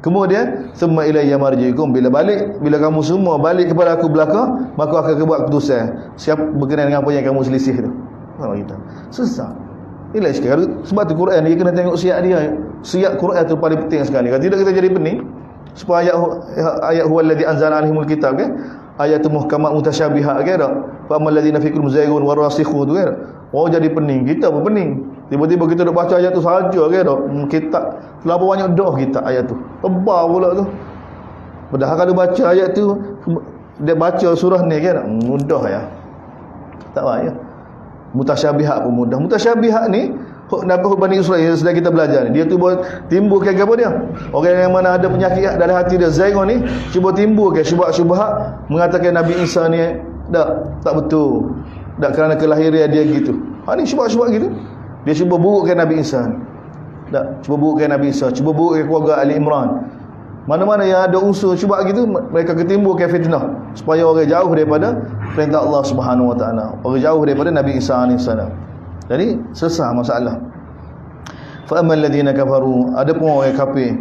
Kemudian summa ilayya marji'ukum, bila kamu semua balik kepada aku belaka, maka aku akan buat keputusan siapa berkenaan dengan apa yang kamu selisih tu. Kalau kita susah. Ila sekali sebab tu Quran dia kena tengok siap dia. Siap Quran tu paling penting sekali. Kalau tidak kita jadi pening. Supaya ayat huwallazi anzala alaihimul kitab kan. Ayat tu muhkamat mutasyabihat kan tak. Fa amal ladzina fi qulubihim zaygun warasikhun tu kan. Oh jadi pening, kita pun pening. Tiba-tiba kita duk baca ayat tu saja kan tak. Kita terlalu banyak doh kita ayat tu. Tebal pula tu. Padahal kalau baca ayat tu dia baca surah ni kan mudah ya. Tak payah. Mutasyabihat pun mudah. Mutasyabihat ni Nabi Bani Israil sedang kita belajar ni. Dia tu timbulkan apa dia? Orang yang mana ada penyakit dalam hati dia zaigun ni cuba timbulkan syubhat mengatakan Nabi Isa ni tak betul. Tak kerana kelahiran dia gitu. Ha ni syubhat gitu. Dia cuba burukkan Nabi Isa. Cuba burukkan Nabi Isa, cuba burukkan keluarga Ali Imran. Mana-mana yang ada unsur syubhat gitu, mereka ketimbulkan fitnah supaya orang jauh daripada perintah Allah Subhanahu Wa Taala. Orang jauh daripada Nabi Isa alaihi salam. Jadi sesah masalah. Fa ammal ladzina kafaru, adapun orang kafir,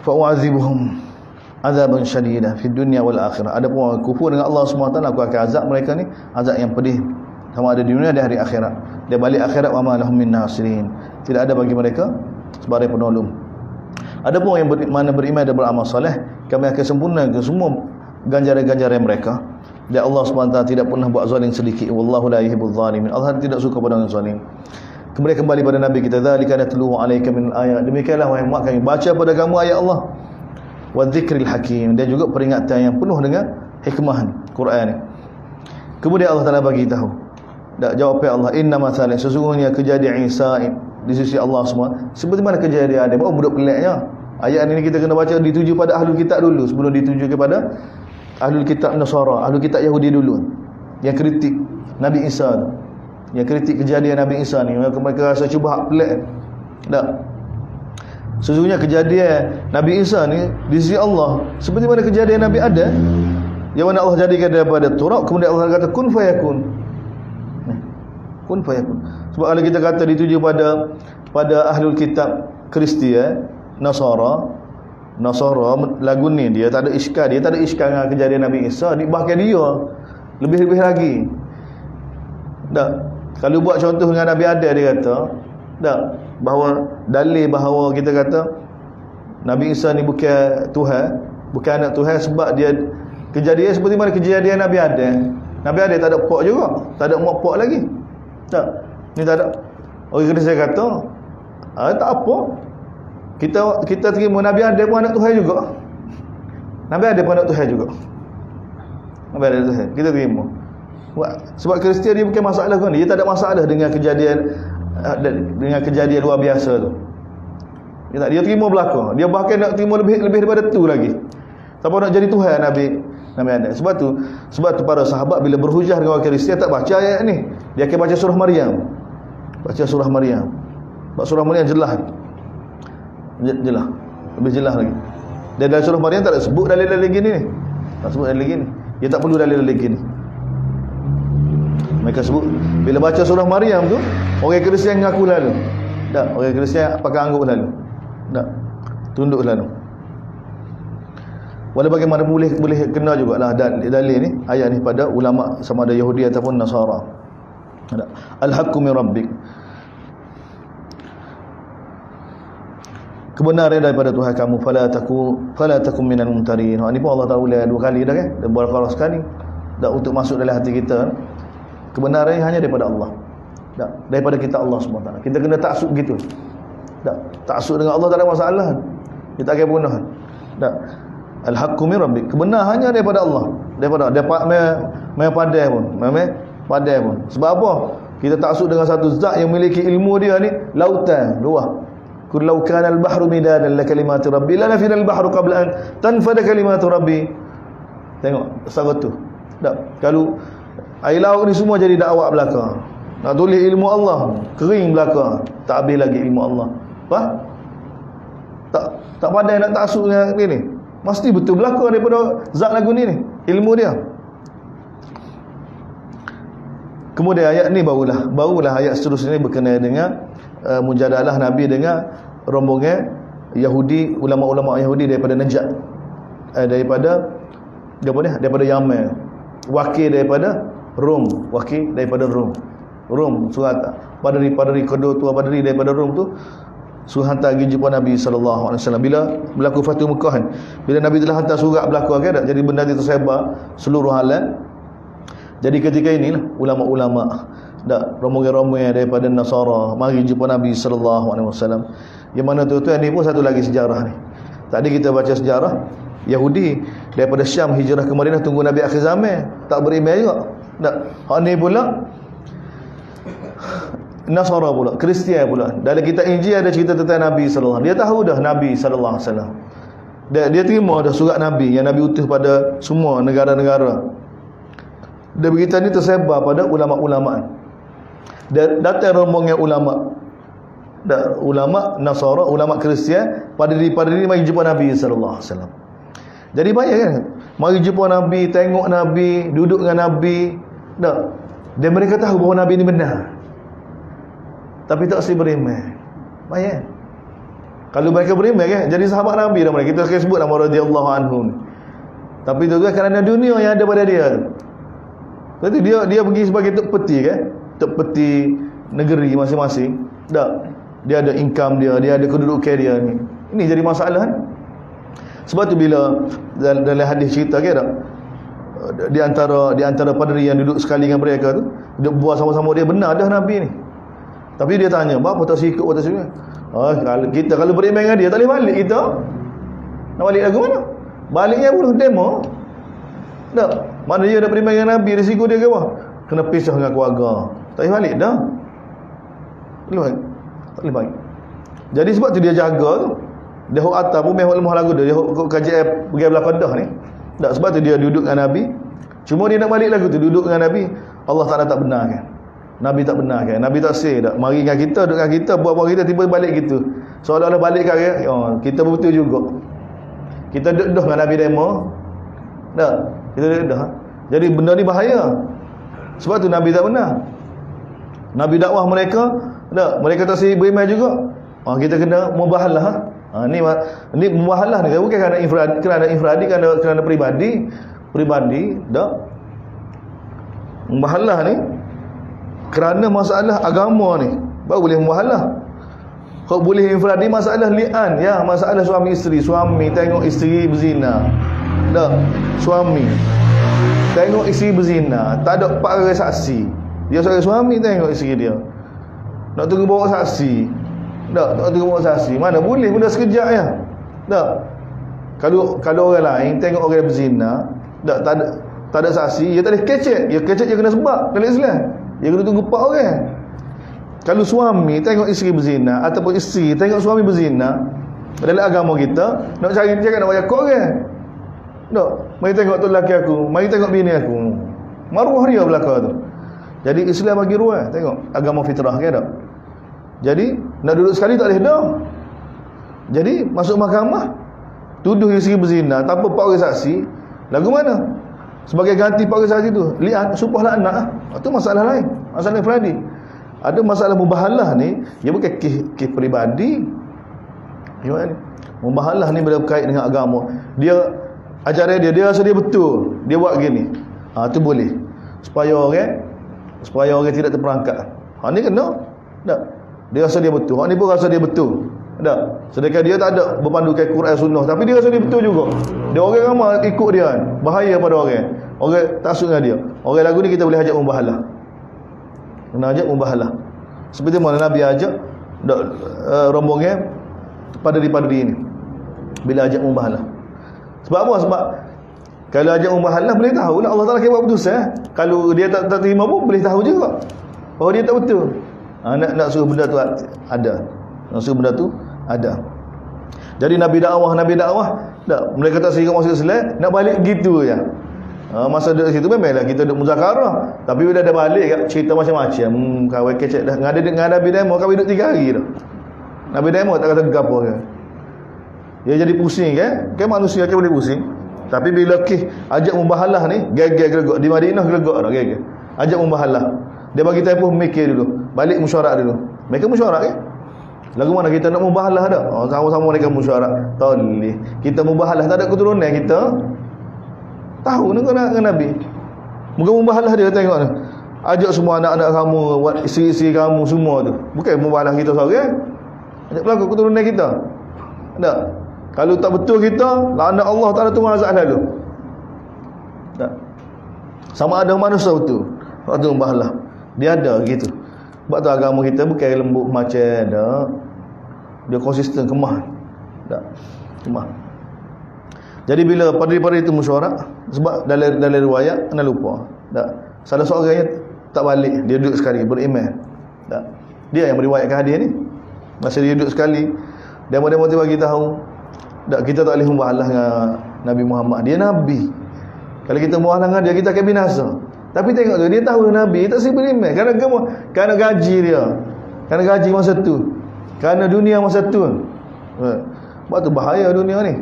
fa u'azibuhum azaban syadida fid dunya wal akhirah. Adapun orang kufur dengan Allah Subhanahu Wa Taala, aku akan azab mereka ni azab yang pedih. Sama ada di dunia dan hari akhirat. Dia balik akhirat wa ma lahum min nasirin. Tidak ada bagi mereka sebagai penolong. Adapun yang beriman dan beramal soleh, kami akan sempurnakan semua ganjaran-ganjaran mereka. Dan Allah SWT tidak pernah buat zalim sedikit. Wallahu la yuhibbul zalimin. Allah tidak suka pada orang zalim. Kemudian kembali pada Nabi kita, dzalika natluhu alayka min ayat. Demikianlah wahai Muhammad, kami baca pada kamu ayat Allah. Wa dzikril hakim, dan juga peringatan yang penuh dengan hikmah Quran ni. Kemudian Allah Taala bagi tahu. Dak jawab Allah, inna masalan, sesungguhnya kejadian Isa di sisi Allah semua seperti mana kejadian Adam. Oh, budak peliknya. Ayat ini kita kena baca dituju pada ahlul kitab dulu sebelum dituju kepada ahlul kitab Nasara, ahlul kitab Yahudi dulu. Yang kritik Nabi Isa tu. Yang kritik kejadian Nabi Isa ni, mereka rasa cuba pelik. Tak. Sesungguhnya kejadian Nabi Isa ni di sisi Allah seperti mana kejadian Nabi Adam, yang mana Allah jadikan daripada turab, kemudian Allah kata kun fayakun. Kun fayakun. Sebab kalau kita kata dituju pada ahlul kitab Kristian, Nasara lagu ni dia tak ada iskal, dengan kejadian Nabi Isa, bahkan dia lebih-lebih lagi. Tak. Kalau buat contoh dengan Nabi Adam, dia kata tak, bahawa dalil bahawa kita kata Nabi Isa ni bukan Tuhan, bukan anak Tuhan, sebab dia kejadian seperti mana kejadian Nabi Adam. Nabi Adam tak ada pok juga, tak ada mak pok lagi. Tak. Ni tak ada. Orang kena saya kata, tak apa. Kita terima Nabi Adam pun anak Tuhan juga. Nabi Adam pun anak Tuhan juga. Nabi Adam Tuhan. Kita terima. Sebab Kristian dia bukan masalah kan. Dia tak ada masalah dengan kejadian luar biasa tu. Dia terima belaka. Dia bahkan nak terima lebih daripada tu lagi. Siapa nak jadi Tuhan Nabi Adam. Sebab tu para sahabat bila berhujah dengan orang Kristian tak baca ayat ni. Dia akan baca surah Maryam. Baca surah Maryam. Sebab surah Maryam jelas. Lebih jelas lagi. Dan dalam surah Maryam tak ada sebut dalil-dalil gini ni. Tak sebut dalil gini. Dia tak perlu dalil-dalil gini. Mereka sebut bila baca surah Maryam tu, orang Kristian ngaku lalu. Tak, orang Kristian pakai angguk lalu. Tak. Tunduk lalu. Walau bagaimana boleh kena jugalah dalil ni, ayat ni pada ulama sama ada Yahudi ataupun Nasara. Al-haqqu min rabbik. Kebenaran daripada Tuhan kamu, fala takum minal mumtarin. Ini pun Allah tahu dua kali dah kan, dan berkali sekali dah untuk masuk dalam hati kita. Kebenaran hanya daripada Allah. Tak, daripada kita Allah SWT. Kita kena taksub gitu. Tak, taksub dengan Allah tak ada masalah. Kita akan bunuh. Tak. Al-haqqu min rabbik. Kebenaran hanya daripada Allah. Daripada pandai pun. Sebab apa? Kita taksub dengan satu zat yang memiliki ilmu dia ni lautan, luah. Kullau kana al-bahru midadan la kalimati rabbi la nafida al-bahru qabla an tanfada kalimatu rabbi. Tengok sangat tu. Tak. Kalau air laut ni semua jadi dakwah belaka. Nak tulis ilmu Allah, kering belaka. Tak habis lagi ilmu Allah. Apa? Tak pandai nak taksub dengan ni. Mesti betul belaka daripada zat lagu ni. Ilmu dia. Kemudian ayat ni barulah ayat seterusnya berkenaan dengan mujadalah Nabi dengan rombongan Yahudi, ulama-ulama Yahudi daripada Najd. Daripada Yaman. Wakil daripada Rom. Surat padri kedua tu padri daripada Rom tu suruh hantar pergi jumpa Nabi SAW. Bila berlaku Fathu Mekah, bila Nabi telah hantar surat berlaku kan, jadi benda itu tersebar seluruh alam. Jadi ketika inilah ulama-ulama rombongan-rombongan daripada Nasara mari jumpa Nabi SAW. Yang mana tuan-tuan ni pun satu lagi sejarah ni. Tadi kita baca sejarah Yahudi daripada Syam hijrah ke Madinah tunggu Nabi akhir zaman, tak beriman juga. Tak. Hak ni pula Nasara pula, Kristian pula. Dalam kitab Injil ada cerita tentang Nabi sallallahu alaihi wasallam. Dia tahu dah Nabi sallallahu alaihi wasallam. Dia terima dah surat Nabi yang Nabi utus pada semua negara-negara. Dan berita ni tersebar pada ulama-ulama. Dan datang rombongan ulama Nasara, ulama Kristian, padri-padri mari jumpa Nabi sallallahu alaihi wasallam. Jadi banyak kan, mari jumpa Nabi, tengok Nabi, duduk dengan Nabi. Tak. Dan mereka tahu bahawa Nabi ni benar. Tapi tak mesti beriman. Banyak. Kalau mereka beriman kan, jadi sahabat Nabi dah mereka. Kita akan sebut nama radhiyallahu anhu. Tapi itu kan kerana dunia yang ada pada dia. Jadi dia pergi sebagai tok peti kan? Tok peti negeri masing-masing. Tak. Dia ada income dia ada kedudukan dia ni. Ini jadi masalah kan? Sebab tu bila dalam hadis cerita kan tak? di antara padri yang duduk sekali dengan mereka tu, duduk buat sama-sama, dia benar dah Nabi ni. Tapi dia tanya, "Apa tak sikit apa tak sikit?" Kalau beriman dengan dia tak boleh balik kita. Nak balik lagu mana? Baliknya pun demo. Tak. Mana dia dah beriman dengan Nabi, risiko dia ke apa? Kena pisah dengan keluarga. Tak boleh balik dah. Tak boleh balik. Jadi sebab tu dia jaga tu. Dia hok atas pun meh lemah lagu dia hok kajian pergi belah Kedah ni. Tak, sebab tu dia duduk dengan Nabi. Cuma dia nak balik lagu tu duduk dengan Nabi. Allah Taala tak benarkan. Nabi tak benarkan. Nabi tak say dak. Mari dengan kita, duduk dengan kita, buat-buat kita tiba balik gitu. Seolah-olah balik kan kita betul juga. Kita duduk dengan Nabi demo. Tak. Kita duduk. Jadi benda ni bahaya. Sebab tu Nabi tak benar. Nabi dakwah mereka, tak, mereka tak say beriman juga. Kita kena mubahalah. Ni mubahalah ni bukan kerana infradi, kerana peribadi, tak. Mubahalah ni kerana masalah agama ni baru boleh mubahalah. Kau boleh infradi masalah li'an, ya, masalah suami isteri, suami tengok isteri berzina. Tak, suami tengok isteri berzina, tak ada 4 orang saksi. Dia seorang suami tengok isteri dia. Nak tunggu bawa saksi. Tak tunggu bawa saksi. Mana boleh benda sekejap ya. Tak. Kalau orang lain tengok orang berzina, tak ada saksi, dia tak boleh kecek. Dia kecek dia kena sebab dalam Islam. Dia kena tunggu 4 orang. Kalau suami tengok isteri berzina ataupun isteri tengok suami berzina, dalam agama kita nak cari dia nak bayar kau orang. Tak. Mari tengok tu lelaki aku, mari tengok bini aku. Maruah dia belaka tu. Jadi Islam bagi ruang, tengok agama fitrah ke tak. Jadi nak duduk sekali tak boleh dah. Jadi masuk mahkamah, tuduh isteri berzina tanpa 4 orang saksi, lagu mana? Sebagai ganti 4 orang saksi tu, lihat sumpahlah anak. Itu masalah lain, masalah infradi. Ada masalah mubahalah ni, dia bukan kes peribadi. Mubahalah ni berkait dengan agama. Dia ajaran dia rasa dia betul, dia buat gini. Tu boleh. Supaya orang tidak terperangkap. Ni kena. Tak. Dia rasa dia betul. Ni pun rasa dia betul. Tak. Sedangkan dia tak ada berpandukan Quran Sunnah, tapi dia rasa dia betul juga. Dia orang ramai ikut dia kan. Bahaya pada orang. Orang taksub dengan dia. Orang lagu ni kita boleh ajak mubahalah. Kena ajak mubahalah. Seperti mana Nabi ajak rombongan padri-padri ini. Bila ajak mubahalah. Sebab apa? Sebab kalau ajak mubahalah boleh tahu lah Allah Taala buat keputusan. Kalau dia tak terima pun boleh tahu juga bahawa dia tak betul. Nak suruh benda tu ada. Nak suruh benda tu ada. Jadi Nabi dakwah tak, mereka tak sehingga masuk Islam, nak balik gitu ya. Masa duduk situ memanglah kita duduk muzakarah, tapi bila dah balik kat cerita macam-macam. Kawan kecek dah ngada dengan Nabi demo, kami duduk 3 hari dah. Nabi demo tak kata gapo ke. Dia jadi pusing kan? Kan manusia kan boleh pusing. Tapi bila ajak mubahalah ni, gegar-gegar di Madinah gegar dah gegar. Ajak mubahalah. Dia bagi tempoh mikir dulu, balik mesyuarat dulu. Mereka mesyuarat kan? Lagu mana kita nak mubahalah dah? Sama-sama mereka mesyuarat. Tak boleh. Kita mubahalah tak ada keturunan kita. Tahu dengan Nabi. Muka mubahalah dia tengok ni. Ajak semua anak-anak kamu, isteri-isteri kamu semua tu. Bukan mubahalah kita seorang. Ajak pelanggan keturunan kita. Tak. Kalau tak betul kita, laknat Allah Taala tunggu azab lalu. Tak. Sama ada manusia betul. Waktu mubahalah. Dia ada gitu. Sebab tu agama kita bukan lembut macam dah. Dia konsisten kemah. Tak. Kemah. Jadi bila padri-padri itu mesyuarat, sebab dalam riwayat kena lupa. Tak. Salah seorangnya tak balik, dia duduk sekali beriman. Tak. Dia yang meriwayatkan hadis ni. Masa dia duduk sekali, demo-demo tu bagi tahu, tak, kita tak boleh mubahalah dengan Nabi Muhammad. Dia Nabi. Kalau kita mubahalah dengan dia, kita akan binasa. Tapi tengok tu, dia tahu Nabi, tak sibuk beriman. Kerana gaji dia. Kerana gaji masa tu. Kerana dunia masa tu. Sebab tu bahaya dunia ni.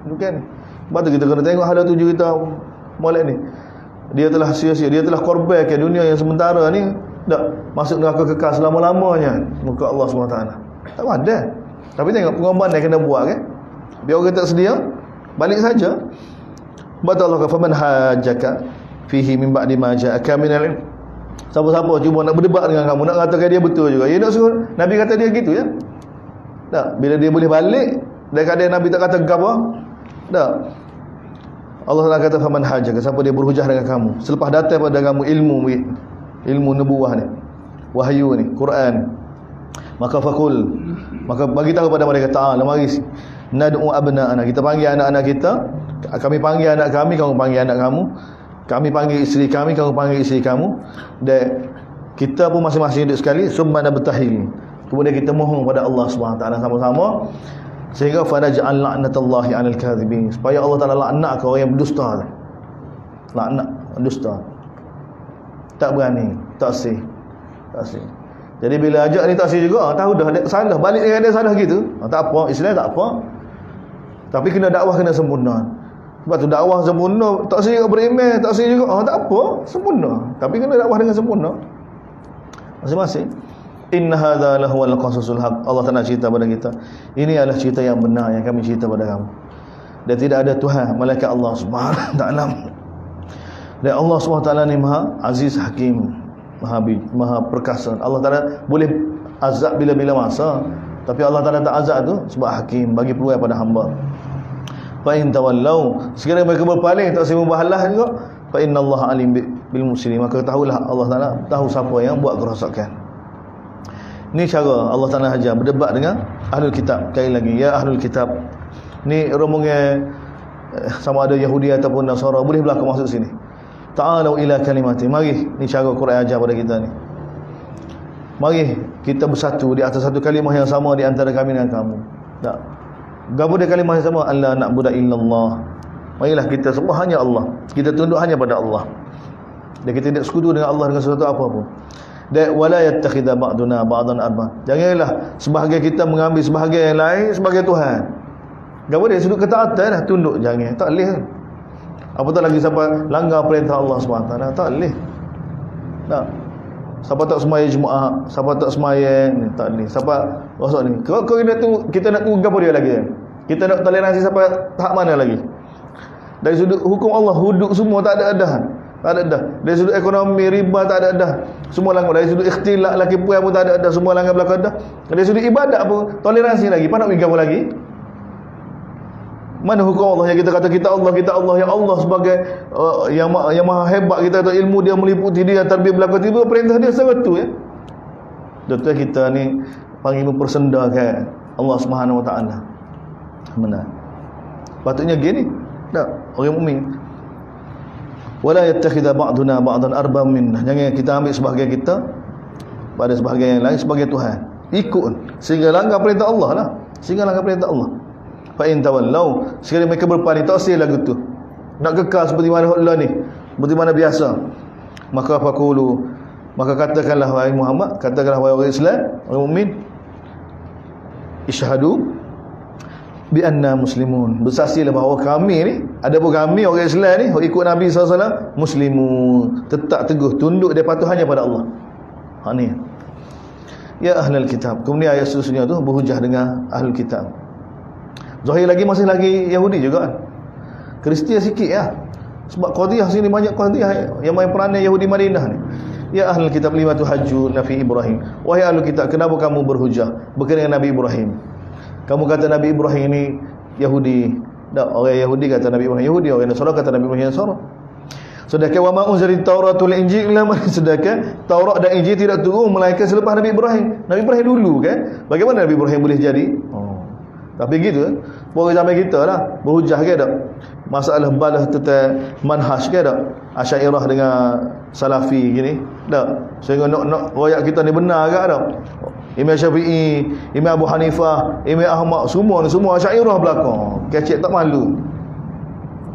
Bukan. Sebab tu kita kena tengok hala tuju kita molek ni. Dia telah sia-sia, dia telah korbankan dunia yang sementara ni, tak masuk neraka kekal selama-lamanya. Muka Allah SWT. Tak ada. Tapi tengok pengorbanan yang kena buat kan. Biar orang tak sedia, balik saja. Sebab tu Allah kata, "Faman hajjaka fihi min ba'di ma ja'aka minal ilm." Siapa-siapa cuba nak berdebat dengan kamu, nak katakan dia betul juga. Ya nak suruh Nabi kata dia gitu ya. Tak, bila dia boleh balik, dan kadang Nabi tak kata gapo. Tak. Allah Taala kata faman hajaka, siapa dia berhujah dengan kamu selepas datang pada kamu ilmu nubuwah ni, wahyu ni, Quran, maka fakul, maka bagi tahu pada mereka, ta'ala mari nad'u abna'ana, kita panggil anak-anak kita, kami panggil anak kami, kamu panggil anak kamu, kami panggil isteri kami, kamu panggil isteri kamu, dan kita pun masing-masing duduk sekali, summa nabtahil, kemudian kita mohon pada Allah Subhanahu wa taala sama-sama, sehingga fanaj'al la'natallahi 'alal kadhibin, supaya Allah Taala laknat ke orang yang berdusta. Laknat dusta. Tak berani, tak sih. Jadi bila ajak ni tak sih juga, tahu dah salah, balik dengan dia salah gitu. Tak apa, Islam tak apa. Tapi kena dakwah kena sempurna. Sebab tu dakwah sempurna, tak sih beriman, tak sih juga, tak apa, sempurna. Tapi kena dakwah dengan sempurna. Masing-masing. Inna hadza lahuwal qasasul haq. Allah Taala cerita pada kita, ini adalah cerita yang benar yang kami cerita pada kamu. Dan tidak ada Tuhan malaikat Allah Subhanahu wa taala. Dan Allah Subhanahu wa taala ni Maha Aziz Hakim, Maha perkasa. Allah Taala boleh azab bila-bila masa, tapi Allah Taala tak azab tu sebab Hakim, bagi peluang pada hamba. Fa in tawallau, sekiranya mereka berpaling tak semua bahalah juga, fa innallaha alim bil muslimin, maka tahulah Allah Taala tahu siapa yang buat kerosakan. Ni cara Allah Taala ajar berdebat dengan ahlul kitab. Sekali lagi, ya ahlul kitab, ni rombongan sama ada Yahudi ataupun Nasara, boleh belakang masuk sini. Ta'alu ila kalimati, mari, ni cara Quran ajar pada kita ni. Mari kita bersatu di atas satu kalimah yang sama di antara kami dengan kamu. Tak. Gapo dia kalimah yang sama? Allah na'budu illallah. Marilah kita semua hanya Allah. Kita tunduk hanya pada Allah. Dan kita tidak sekutu dengan Allah dengan sesuatu apa pun. Dan wala yattakhidha ba'duna ba'dan arba. Janganlah sebahagian kita mengambil sebahagian yang lain sebagai Tuhan. Gapo dia sudut ketaatan dah tunduk, jangan. Tak leh. Apatah lagi siapa langgar perintah Allah SWT, tak leh. Tak. Siapa tak sembahyang Jumaat, siapa tak sembahyang ni, tak leh. Siapa rasa ni. Kau kita nak tunggu gapo dia lagi? Kita nak toleransi siapa tahap mana lagi? Dari sudut hukum Allah, hudud semua tak ada dah. Tak ada dah. Dari sudut ekonomi, riba tak ada dah. Semua langgar. Dari sudut ikhtilaf laki puan pun tak ada dah. Semua langgar belakang dah. Dari sudut ibadat pun toleransi lagi. Apa nak pergi apa lagi? Mana hukum Allah yang kita kata kita Allah, yang Allah sebagai yang maha hebat, kita kata ilmu dia meliputi dia, tarbiyah belakang tiba perintah dia sebetul ya. Betul kita ni panggil mempersendakan Allah Subhanahu wa taala. Benar. Patutnya gini. Tak, orang mukmin. Wala yattakhidha ba'duna ba'dan arbam minna. Jangan kita ambil sebahagian kita pada sebahagian yang lain sebagai Tuhan. Ikut sehingga langgar perintah Allah lah. Sehingga langgar perintah Allah. Fa in tawallau, sekali mereka berpaling tak sel lagu tu. Nak kekal seperti mana Allah ni, seperti mana biasa. Maka faqulu, maka katakanlah wahai Muhammad, katakanlah wahai orang Islam, orang mukmin, isyhadu bi anna muslimun, bersaksilah bahawa kami ni, adapun kami orang Islam ni ikut Nabi SAW, muslimun, tetap teguh tunduk dia patuh hanya pada Allah. Ha ni. Ya ahlul kitab. Kemudian ayat seterusnya tu berhujah dengan ahlul kitab. Zahir lagi masih lagi Yahudi juga kan. Kristian sikit ya. Sebab qadhiyah sini banyak qadhiyah yang main peranan Yahudi Madinah ni. Ya ahlul kitab lima tuhajju Nabi Ibrahim. Wahai ahlul kitab, kenapa kamu berhujah berkenaan Nabi Ibrahim? Kamu kata Nabi Ibrahim ini Yahudi. Tak, orang Yahudi kata Nabi Ibrahim Yahudi, orang Nasara kata Nabi Ibrahim Nasara. Sedangkan wa ma unzilat Tauratul Injil illa sedangkan Taurat dan Injil tidak turun melainkan selepas Nabi Ibrahim. Nabi Ibrahim dulu kan. Bagaimana Nabi Ibrahim boleh jadi? Tapi gitu kan. Orang zaman kita lah berhujah ke tak? Masalah balas tentang manhaj ke tak? Asy'ariyah dengan Salafi gini. Tak. Sehingga nak royak kita ni benar ke tak? Imam Syafi'i, Imam Abu Hanifah, Imam Ahmad, semua Asy'ariyah belakang. Kecek tak malu.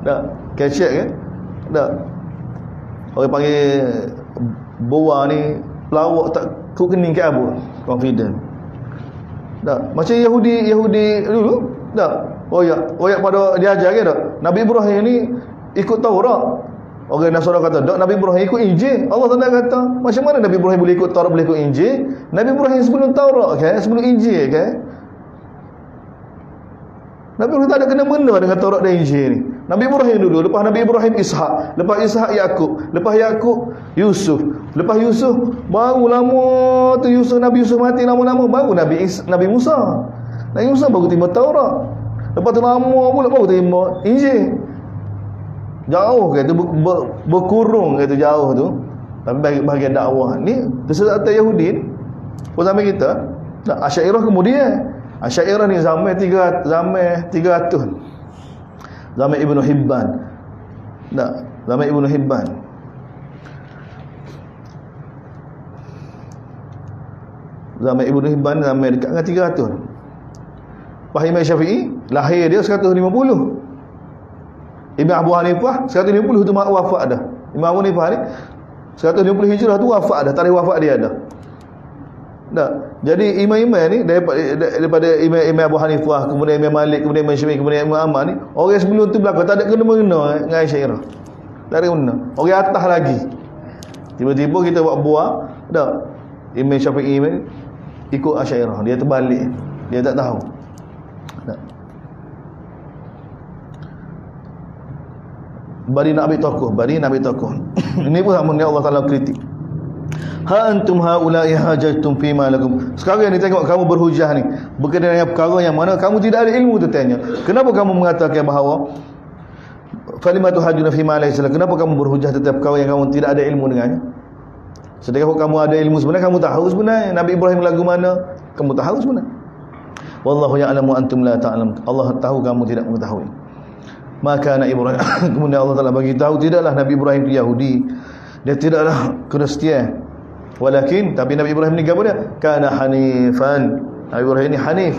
Tak. Kecek kan? Tak. Orang panggil boa ni pelawak tak kau kening ke apa? Confident. Tak. Macam Yahudi dulu. Tak. Royak pada diajar ke tak? Nabi Ibrahim ni ikut Taurat. Orang Nasara kata tak, Nabi Ibrahim ikut Injil. Allah Taala kata, macam mana Nabi Ibrahim boleh ikut Taurat, boleh ikut Injil? Nabi Ibrahim sebelum Taurat kan, sebelum Injil kan. Nabi Ibrahim tak ada kena-mena dengan Taurat dan Injil ni. Nabi Ibrahim dulu, lepas Nabi Ibrahim Ishak, lepas Ishak Yakub, lepas Yakub Yusuf, lepas Yusuf baru lama tu Nabi Yusuf mati lama-lama baru Nabi Musa. Nabi Musa baru terima Taurat. Lepas tu lama pula baru terima Injil. Jauh kata berkurung kata jauh tu. Tapi bagi dakwah ni tersesat Yahudi ni. Zaman kita, Asy'ariyah kemudian. Asy'ariyah ni zaman 300. Zaman Ibnu Hibban. Zaman Ibnu Hibban. Zaman Ibnu Hibban zaman dekat dengan 300. Imam Syafi'i lahir dia 150. Imam Abu Hanifah 150 tu wafat dah. Imam Abu Hanifah ni 150 Hijrah tu wafat dah, tarikh wafat dia dah. Jadi imam-imam ni daripada Imam Abu Hanifah, kemudian Imam Malik, kemudian Imam Syafi'i, kemudian Imam Ahmad ni, orang sebelum tu belakang tak ada kena-mengena dengan Asy'ariyah. Tak ada kena. Orang atas lagi. Tiba-tiba kita buat Imam Syafi'i ikut Asy'ariyah, dia terbalik. Dia tak tahu. Bari nak ambil tokoh. Ini pun sama Allah Taala kritik. Ha antum haula'i hajajtum fima lakum. Sekarang ni tengok kamu berhujah ni berkaitan dengan perkara yang mana kamu tidak ada ilmu tu tanya. Kenapa kamu mengatakan bahawa falimatu hajuna fima laysa lakum? Kenapa kamu berhujah tentang perkara yang kamu tidak ada ilmu dengannya? Sedangkan kamu ada ilmu sebenarnya, kamu tahu sebenarnya Nabi Ibrahim lagu mana, kamu tahu sebenarnya. Wallahu ya'lamu antum la ta'lamun. Allah tahu kamu tidak mengetahui. Maka anak Ibrahim kemudian Allah Taala bagi tahu tidaklah Nabi Ibrahim itu Yahudi, dia tidaklah Kristian. Walakin tapi Nabi Ibrahim ni gapo dia? Kana hanifan. Nabi Ibrahim ni hanif.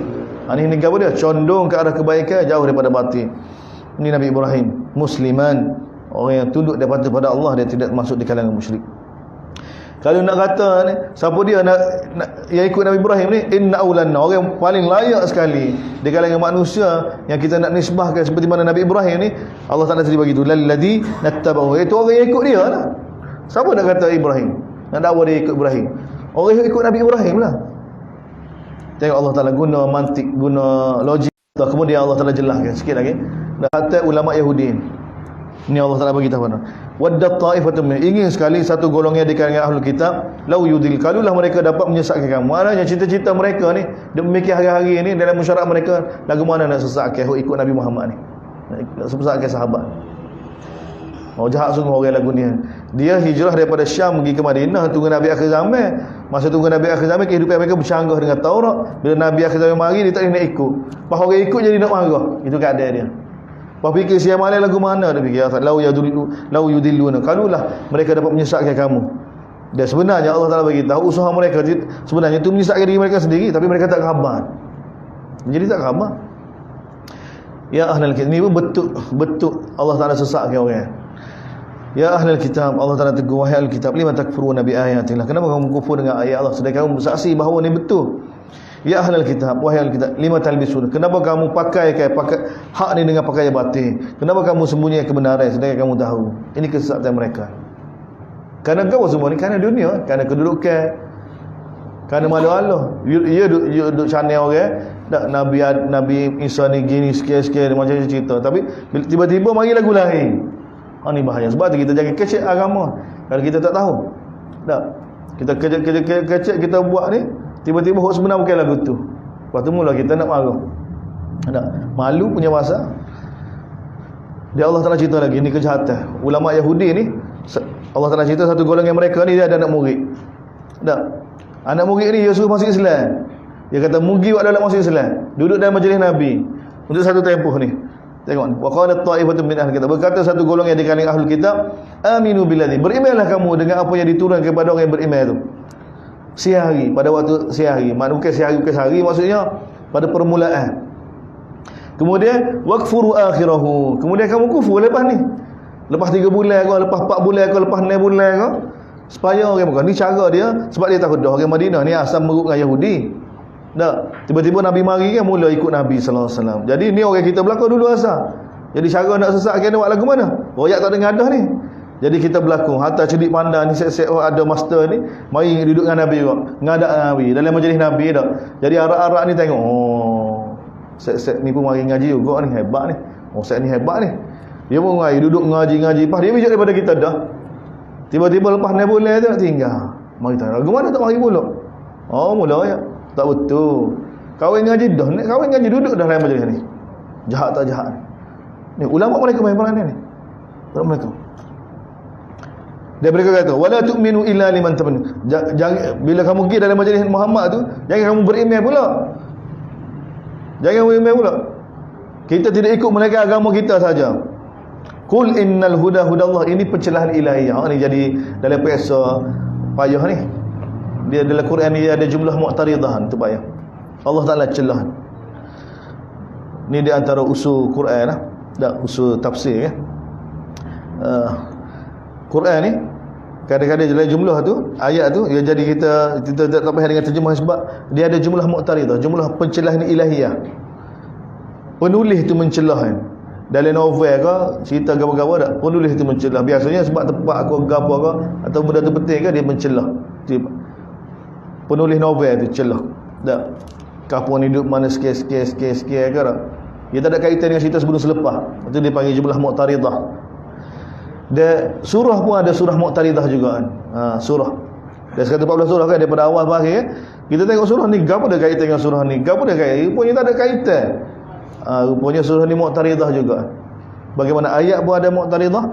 Hanif ni gapo dia? Condong ke arah kebaikan, jauh daripada batil. Ini Nabi Ibrahim musliman, orang yang tunduk daripada Allah, dia tidak masuk di kalangan musyrik. Kalau nak kata ni, siapa dia yang ikut Nabi Ibrahim ni? Inna aulanna, orang yang paling layak sekali di kalangan manusia yang kita nak nisbahkan seperti mana Nabi Ibrahim ni, Allah Taala tadi bagi tu lalladzi nattabahu, itu orang yang ikut dia lah. Siapa nak kata Ibrahim? Nak dakwa dia ikut Ibrahim? Orang yang ikut Nabi Ibrahim lah. Tengok Allah Taala guna mantik, guna logik. Kemudian Allah Taala jelaskan sikit lagi. Dan kata ulama Yahudi ni Allah Taala bagi tahu mana. Waddat ta'ifatun min, ingin sekali satu golongan di kalangan ahlul kitab, lau yudil, kalulah mereka dapat menyesatkan kamu. Maknanya cita-cita mereka ni, dia memikir hari-hari ni dalam masyarakat mereka, lagu mana nak sesatkan ikut Nabi Muhammad ni, nak sesatkan sahabat. Oh, jahat sungguh orang lagu ni. Dia hijrah daripada Syam pergi ke Madinah tunggu Nabi akhir zaman. Masa tunggu Nabi akhir zaman, kehidupan mereka bercanggah dengan Taurat. Bila Nabi akhir zaman mari, dia tak nak ikut. Pas orang ikut jadi nak marah. Itu keadaan dia. Pas fikir siapa malai lagu mana, dia fikir lau yudilluna, kalulah mereka dapat menyesatkan kamu. Dan sebenarnya Allah Taala bagi tahu usaha mereka sebenarnya itu menyesatkan diri mereka sendiri, tapi mereka tak khabar. Jadi tak khabar. Ya ahlul kitab, ini pun betul Allah Taala sesatkan orang. Ya ahlul kitab, Allah Taala tegur, wahai ahlul kitab, lima takfuruna bi ayatillah, kenapa kamu kufur dengan ayat Allah sedangkan kamu bersaksi bahawa ini betul. Ya ahlul kitab, wahai ahlul kitab, lima talbisun, kenapa kamu pakai hak ni dengan pakai batil? Kenapa kamu sembunyikan kebenaran sedangkan kamu tahu? Ini kesesatan mereka. Karena kau semua ni kerana dunia, kerana kedudukan, kerana malu Allah. Ia duduk channel orang, Nabi Isa ni gini sekian-sekian macam cerita, tapi tiba-tiba mari lagu lain. Ini bahaya. Sebab tu kita jaga kecil agama. Kalau kita tak tahu, kita kecil kita buat ni, tiba-tiba hak sebenar bukan lagu tu. Lepas tu mula kita nak marah. Malu punya masa. Dia Allah Taala cerita lagi, ni kejahatan. Ulama Yahudi ni, Allah Taala cerita satu golongan mereka ni, dia ada anak murid. Anak murid ni dia suruh masuk Islam. Dia kata mugi awak dalam masuk Islam. Duduk dalam majlis Nabi untuk satu tempoh ni. Tengok, wa qalat ta'ifatun min ahli kitab, berkata satu golongan di kalangan ahlul kitab, aminu billadzi, berimanlah kamu dengan apa yang diturunkan kepada orang yang beriman itu. Sehari, pada waktu sehari, bukan sehari maksudnya pada permulaan. Kemudian wakfuru akhirahu, kemudian kamu kufur lepas ni. Lepas 3 bulan ke, lepas 4 bulan ke, lepas 6 bulan ke, supaya orang bukan. Ni cara dia sebab dia takut dah orang Madinah ni asal meruk dengan Yahudi. Tiba-tiba Nabi mari kan mula ikut Nabi sallallahu alaihi wasallam. Jadi ni orang kita belakang dulu asal. Jadi cara nak sesatkan dia buat lagu mana? Royak tak dengar dah ni. Jadi kita berlaku hatta cerdik pandang ni set-set ada master ni mari duduk dengan Nabi juga. Ngadak Nabi dalam majlis Nabi dah. Jadi arak-arak ni tengok, oh set-set ni pun mari ngaji juga ni, hebat ni. Oh set ni hebat ni. Dia pun mari duduk ngaji-ngaji, pas dia bijak daripada kita dah. Tiba-tiba lepas 6 bulan tu nak tinggal. Mari tanya, lagu mana tak mari pula? Oh mula ya. Tak betul. Kahwin ngaji dah, kahwin ngaji duduk dah dalam majlis ni. Jahat tak jahat ni. Ulama mereka main peran ni. kepada mereka. Dan mereka kata, wala tu'minu illa liman tabi'ani. Jangan, bila kamu pergi dalam majlis Muhammad tu, jangan kamu beriman pula. Jangan beriman pula. Kita tidak ikut mereka agama kita saja. Qul innal huda hudallah. Ini pencerahan ilahiyah. Ni jadi dalam periksa payah ni. Dia dalam Quran ni ada jumlah mu'taridahan tu payah. Allah Taala celah. Ni di antara usul Quran lah. Dak usul tafsir ya. Quran ni kadang-kadang dalam jumlah tu, ayat tu dia jadi kita tak payah dengan terjemah sebab dia ada jumlah mu'taridah, jumlah pencelahan ilahiyah. Penulis tu mencelah kan. Dalam novel ke, cerita gapo-gapo tak, penulis tu mencelah. Biasanya sebab tempat aku gapo ke atau benda tu penting ke dia mencelah. Penulis novel tu celah. Tak. Kapuan hidup mana sikit-sikit ke tak. Dia tak ada kaitan dengan cerita sebelum selepas. Itu dia panggil jumlah mu'taridah. Dan surah pun ada surah mu'taridah juga kan. Surah. Dari 114 surah kan daripada awal sampai akhir. Kita tengok surah ni gapo ada kaitan dengan surah ni? Gapo ada kaitan? Rupanya tak ada kaitan. Rupanya surah ni mu'taridah juga. Bagaimana ayat pun ada mu'taridah,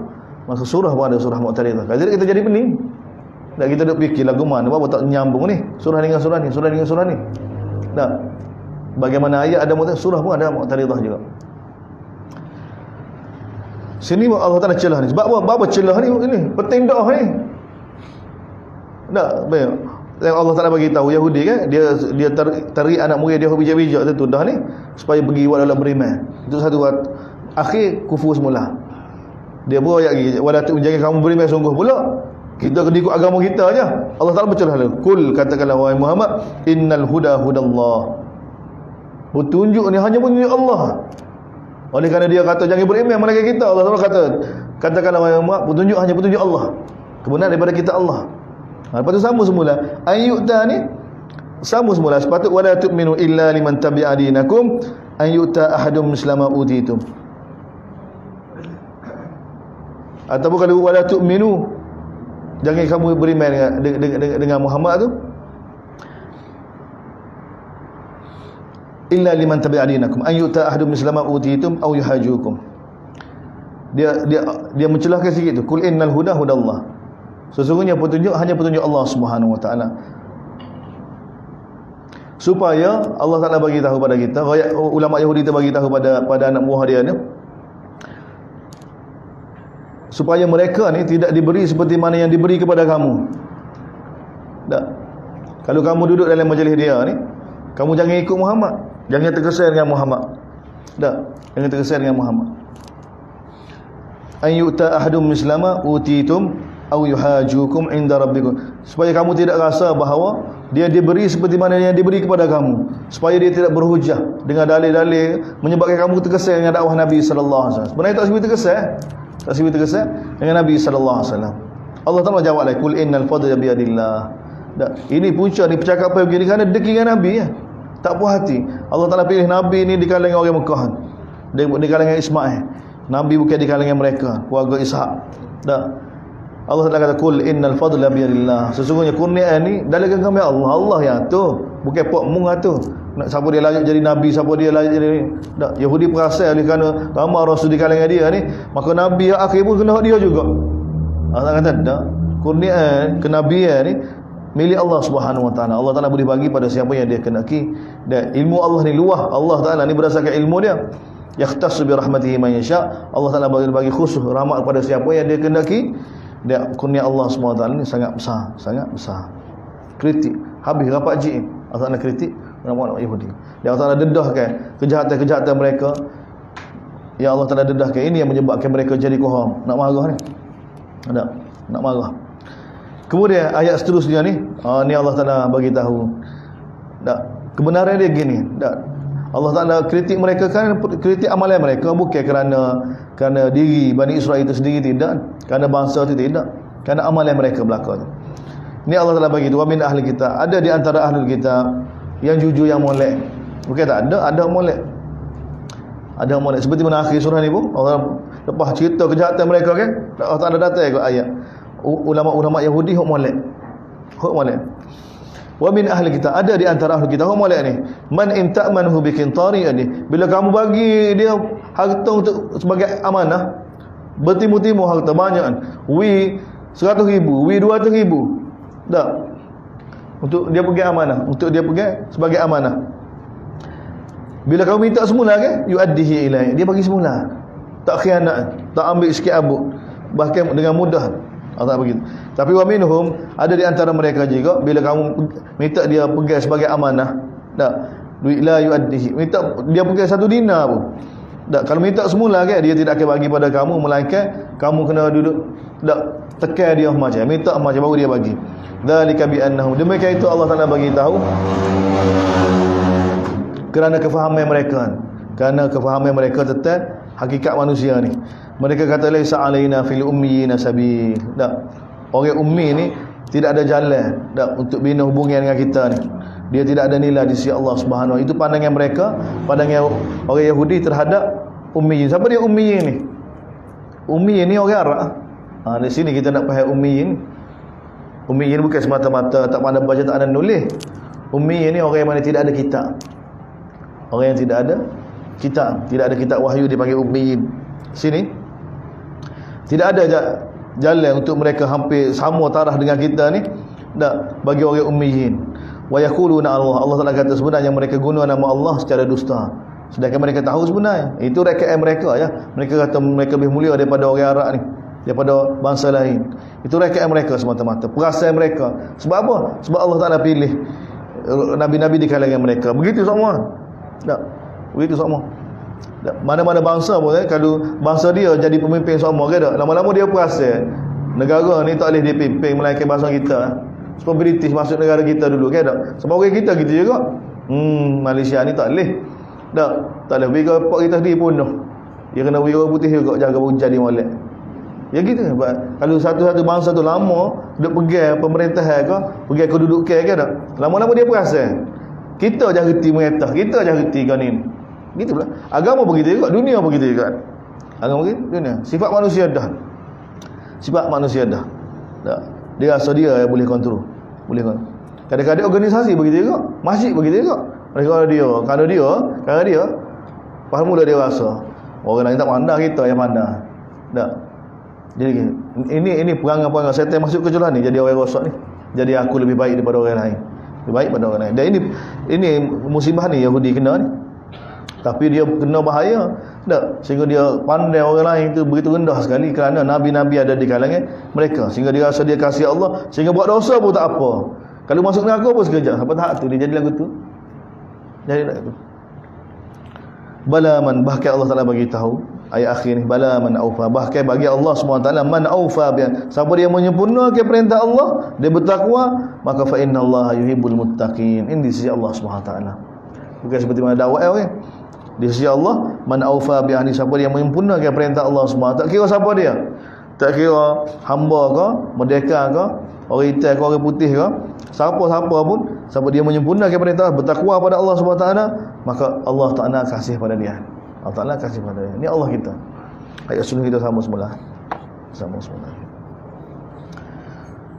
maka surah pun ada surah mu'taridah. Jadi kita jadi pening. Tak kita duk fikir lagu mana apa tak nyambung ni. Surah dengan surah ni, surah dengan surah ni. Tak. Bagaimana ayat ada mu'taridah, surah pun ada mu'taridah juga. Sini Allah Taala celah ni. Sebab apa celah ni? Ini petindak ni. Tak, baik. Yang Allah Taala bagi tahu Yahudi kan, dia tarik anak murid dia bijak-bijak tu dah ni supaya pergi buat dalam beriman. Itu satu akhir kufur semula. Dia buat ayat lagi, wala tu jangan kamu beriman sungguh pula. Kita kena ikut agama kita aja. Allah Taala bercelah lalu. Kul katakanlah wahai Muhammad, innal huda hudallah. Petunjuk ni hanya petunjuk Allah. Oleh kerana dia kata jangan beriman malaikat kita, Allah Taala katakanlah wahai Muhammad, petunjuk hanya petunjuk Allah. Kebenaran daripada kita Allah. Lepas tu sama semula. Ayyuta ni sama semula. Sepatut wala tu'minu illa liman tabi'a dinakum ayyuta ahadum mislama utitum. Ataupun kalau wala tu'minu, jangan kamu beriman dengan Muhammad tu illa liman tabi'a dinakum ayyuta ahadum mislama utitum aw yuhajukum. Dia mencelahkan sikit tu. Qul innal huda hudallah. Sesungguhnya petunjuk hanya petunjuk Allah Subhanahu wa taala. Supaya Allah Taala bagi tahu pada kita, ulama Yahudi tu bagi tahu pada anak buah dia ni, supaya mereka ni tidak diberi seperti mana yang diberi kepada kamu. Tak. Kalau kamu duduk dalam majlis dia ni, kamu jangan ikut Muhammad, jangan terkesan dengan Muhammad. Tak. Jangan terkesan dengan Muhammad. Ayyuta ahadum mislama utitum aw yuhajukum inda rabbikum. Supaya kamu tidak rasa bahawa dia diberi seperti mana yang diberi kepada kamu, supaya dia tidak berhujah dengan dalil-dalil menyebabkan kamu terkesan dengan dakwah Nabi sallallahu alaihi wasallam. Sebenarnya tak sebut terkesan. Tak sebut terkesan dengan Nabi sallallahu alaihi wasallam. Allah Taala jawab lagi, kul innal fadla bi yadillah. Ini punca ni percakapan begini kerana deki dengan Nabi ya. Tak puas hati. Allah Taala pilih Nabi ni di kalangan orang Mekah. Di kalangan Ismail. Nabi bukan di kalangan mereka, keluarga Ishak. Tak. Allah Taala kata kul innal fadla bi yadillah. Sesungguhnya kurnia ni dari genggaman Allah. Allah yang tu, bukan pok mung tu. Nak siapa dia layak jadi nabi, siapa dia layak jadi tak. Yahudi perasan oleh kerana ramai rasul di kalangan dia ni, maka nabi yang akhir pun kena hak dia juga. Allah kata tak. Kurnia kenabian ni milik Allah Subhanahu wa taala. Allah Taala boleh bagi pada siapa yang dia kehendaki. Dan ilmu Allah ni luah. Allah Taala ni berdasarkan ilmu dia. Yakhtassu bi rahmatihi man yasha. Allah Taala bagi khusus rahmat kepada siapa yang dia kehendaki. Dan kurnia Allah SWT ni sangat besar, sangat besar. Kritik habis rapat ji Allah Taala kritik orang-orang Yahudi. Dan Allah Taala dedahkan kejahatan-kejahatan mereka. Ya Allah Taala dedahkan ini yang menyebabkan mereka jadi koham. Nak marah ni. Ada nak marah. Kemudian ayat seterusnya ni, ni Allah Taala bagi tahu. Tak, kebenaran dia gini. Tak. Allah Taala kritik mereka kan, kritik amalan mereka bukan kerana diri Bani Israel itu sendiri, tidak, kerana bangsa itu tidak, kerana amalan mereka belaka tu. Ni Allah Taala bagi tu, wa min ahli kita, ada di antara ahli kita yang jujur yang molek. Bukan tak ada molek. Ada molek seperti mana akhir surah ni pun Allah lepas cerita kejahatan mereka kan, Allah Taala datang ke ayat ulama-ulama Yahudi hok molek. Wa min ahli kita, ada di antara ahli kita hok molek ni, man in ta'manhu bi qintari, bila kamu bagi dia harta untuk sebagai amanah, Bertimu-timu harta banyak kan. Wi 100,000, wi 200,000. Tak. Untuk dia pegang amanah, untuk dia pegang sebagai amanah. Bila kamu minta semula kan, yuaddihi ilai, dia bagi semula. Tak khianat, tak ambil sikit abuk. Bahkan dengan mudah. Allah begitu. Tapi wa minhum, ada di antara mereka juga bila kamu minta dia pegang sebagai amanah, tak, duit la yuaddihi, minta dia pegang 1 dinar pun. Tak, kalau minta semula kan dia tidak akan bagi pada kamu, melainkan kamu kena duduk tak tekan dia macam, minta macam baru dia bagi. Dzalika bi annahum, demikian itu Allah Taala bagi tahu kerana kefahaman mereka, kerana kefahaman mereka tentang hakikat manusia ni. Mereka kata laisa alaina fil ummiyina sabil. Tak. Orang ummi ni tidak ada jalan tak untuk bina hubungan dengan kita ni. Dia tidak ada nilai di sisi Allah Subhanahu. Itu pandangan mereka, pandangan orang Yahudi terhadap ummiyin. Siapa dia ummiyin ni? Ummiyin ni orang Arab. Di sini kita nak faham ummiyin. Ummiyin bukan semata-mata tak pandai baca, tak ada nulis. Ummiyin ni orang yang mana tidak ada kitab. Orang yang tidak ada kitab, tidak ada kitab wahyu dipanggil ummiyin. Sini tidak ada jalan untuk mereka hampir sama taraf dengan kita ni. Tak, bagi orang ummiyin. Wa yaquluna Allah Taala kata sebenarnya mereka guna nama Allah secara dusta. Sedangkan mereka tahu sebenarnya itu rekaan mereka ya. Mereka kata mereka lebih mulia daripada orang Arab ni, daripada bangsa lain. Itu rekaan mereka semata-mata, perasaan mereka. Sebab apa? Sebab Allah Taala pilih nabi-nabi di kalangan mereka. Begitu semua. Tak. Begitu semua. Mana-mana bangsa pun kalau bangsa dia jadi pemimpin semua ke tak, lama-lama dia perasan negara ni tak boleh dipimpin melainkan bangsa kita. Sebab British masuk negara kita dulu ke tak, sebab orang kita gitu juga. Malaysia ni tak boleh. Tak boleh bagi pak kita sendiri penuh. Dia kena bagi orang putih juga jaga hujan di molek. Ya gitu. Kalau satu-satu bangsa tu lama duk pegang pemerintahan ke, pegang kedudukan ke tak, lama-lama dia perasan kita jangan reti merintah, kita jangan reti kan ni. Gitu pula. Agama begitu juga, dunia begitu juga. Agama begitu, dunia. Sifat manusia dah. Sifat manusia dah. Tak. Dia rasa dia yang boleh kontrol. Boleh kontrol. Kadang-kadang organisasi begitu juga, masjid begitu juga. Mereka kalau dia faham mula dia rasa orang lain tak pandang, kita yang pandang. Tak. Jadi ini perangai-perangai setan masuk ke jalan ni, jadi orang rosak ni. Jadi aku lebih baik daripada orang lain. Lebih baik daripada orang lain. Dan ini musibah ni Yahudi kena ni. Tapi dia kena bahaya tak? Sehingga dia pandai orang lain itu begitu rendah sekali kerana nabi-nabi ada di kalangan mereka, sehingga dia rasa dia kasih Allah, sehingga buat dosa pun tak apa. Kalau masuk neraka pun sekejap. Apa tahap tu dia jadi lagu tu. Jadi lagu tu. Bala man, bahkan Allah Taala bagi tahu ayat akhir ni, bala man aufa, bahkan bagi Allah SWT man aufa bi, siapa dia menyempurnakan perintah Allah, dia bertakwa, maka fa innallaha yuhibbul muttaqin. Ini di sisi Allah SWT. Bukan seperti mana dakwah orang. Di sisi Allah, man aufa bi ahli, siapa dia menyempurnakan perintah Allah SWT. Tak kira siapa dia. Tak kira hamba ke, merdeka ke, orang hitam ke, orang putih ke, siapa-siapa pun, siapa dia menyempurnakan perintah, bertakwa pada Allah SWT, maka Allah Ta'ala kasih pada dia. Allah Ta'ala kasih pada dia. Ini Allah kita. Ayat sunnah kita sama semula. Sama semula.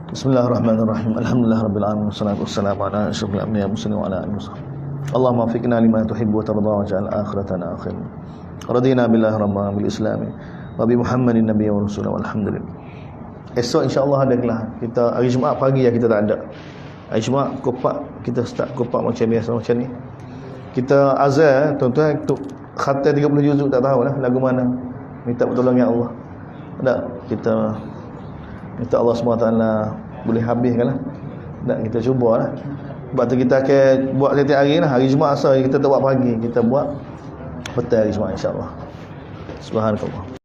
Bismillahirrahmanirrahim. Alhamdulillah rabbil alamin. Wassalatu wassalamu ala asyrafil anbiya'i wal mursalin wa ala alihi wasallam. Allahumma fiqna lima tuhibbu wa tarda wa ja'al akhiratana akhir. Radina billahi rabban bil islam wa bi Muhammadin nabiyyin wa rasulah walhamdulillah. Esok insya-Allah ada kelas. Kita hari Jumaat pagi ya kita tak ada. Hari Jumaat kopak kita start kopak macam biasa macam ni. Kita azan tuan-tuan untuk khatam 30 juzuk tak tahu lah lagu mana. Minta pertolongan Allah. Tak, kita minta Allah SWT boleh habiskanlah. Tak, kita cubalah. Sebab tu kita akan buat setiap hari lah. Hari Jumaat asal kita tak buat pagi, kita buat petang hari Jumaat insya-Allah. Subhanallah.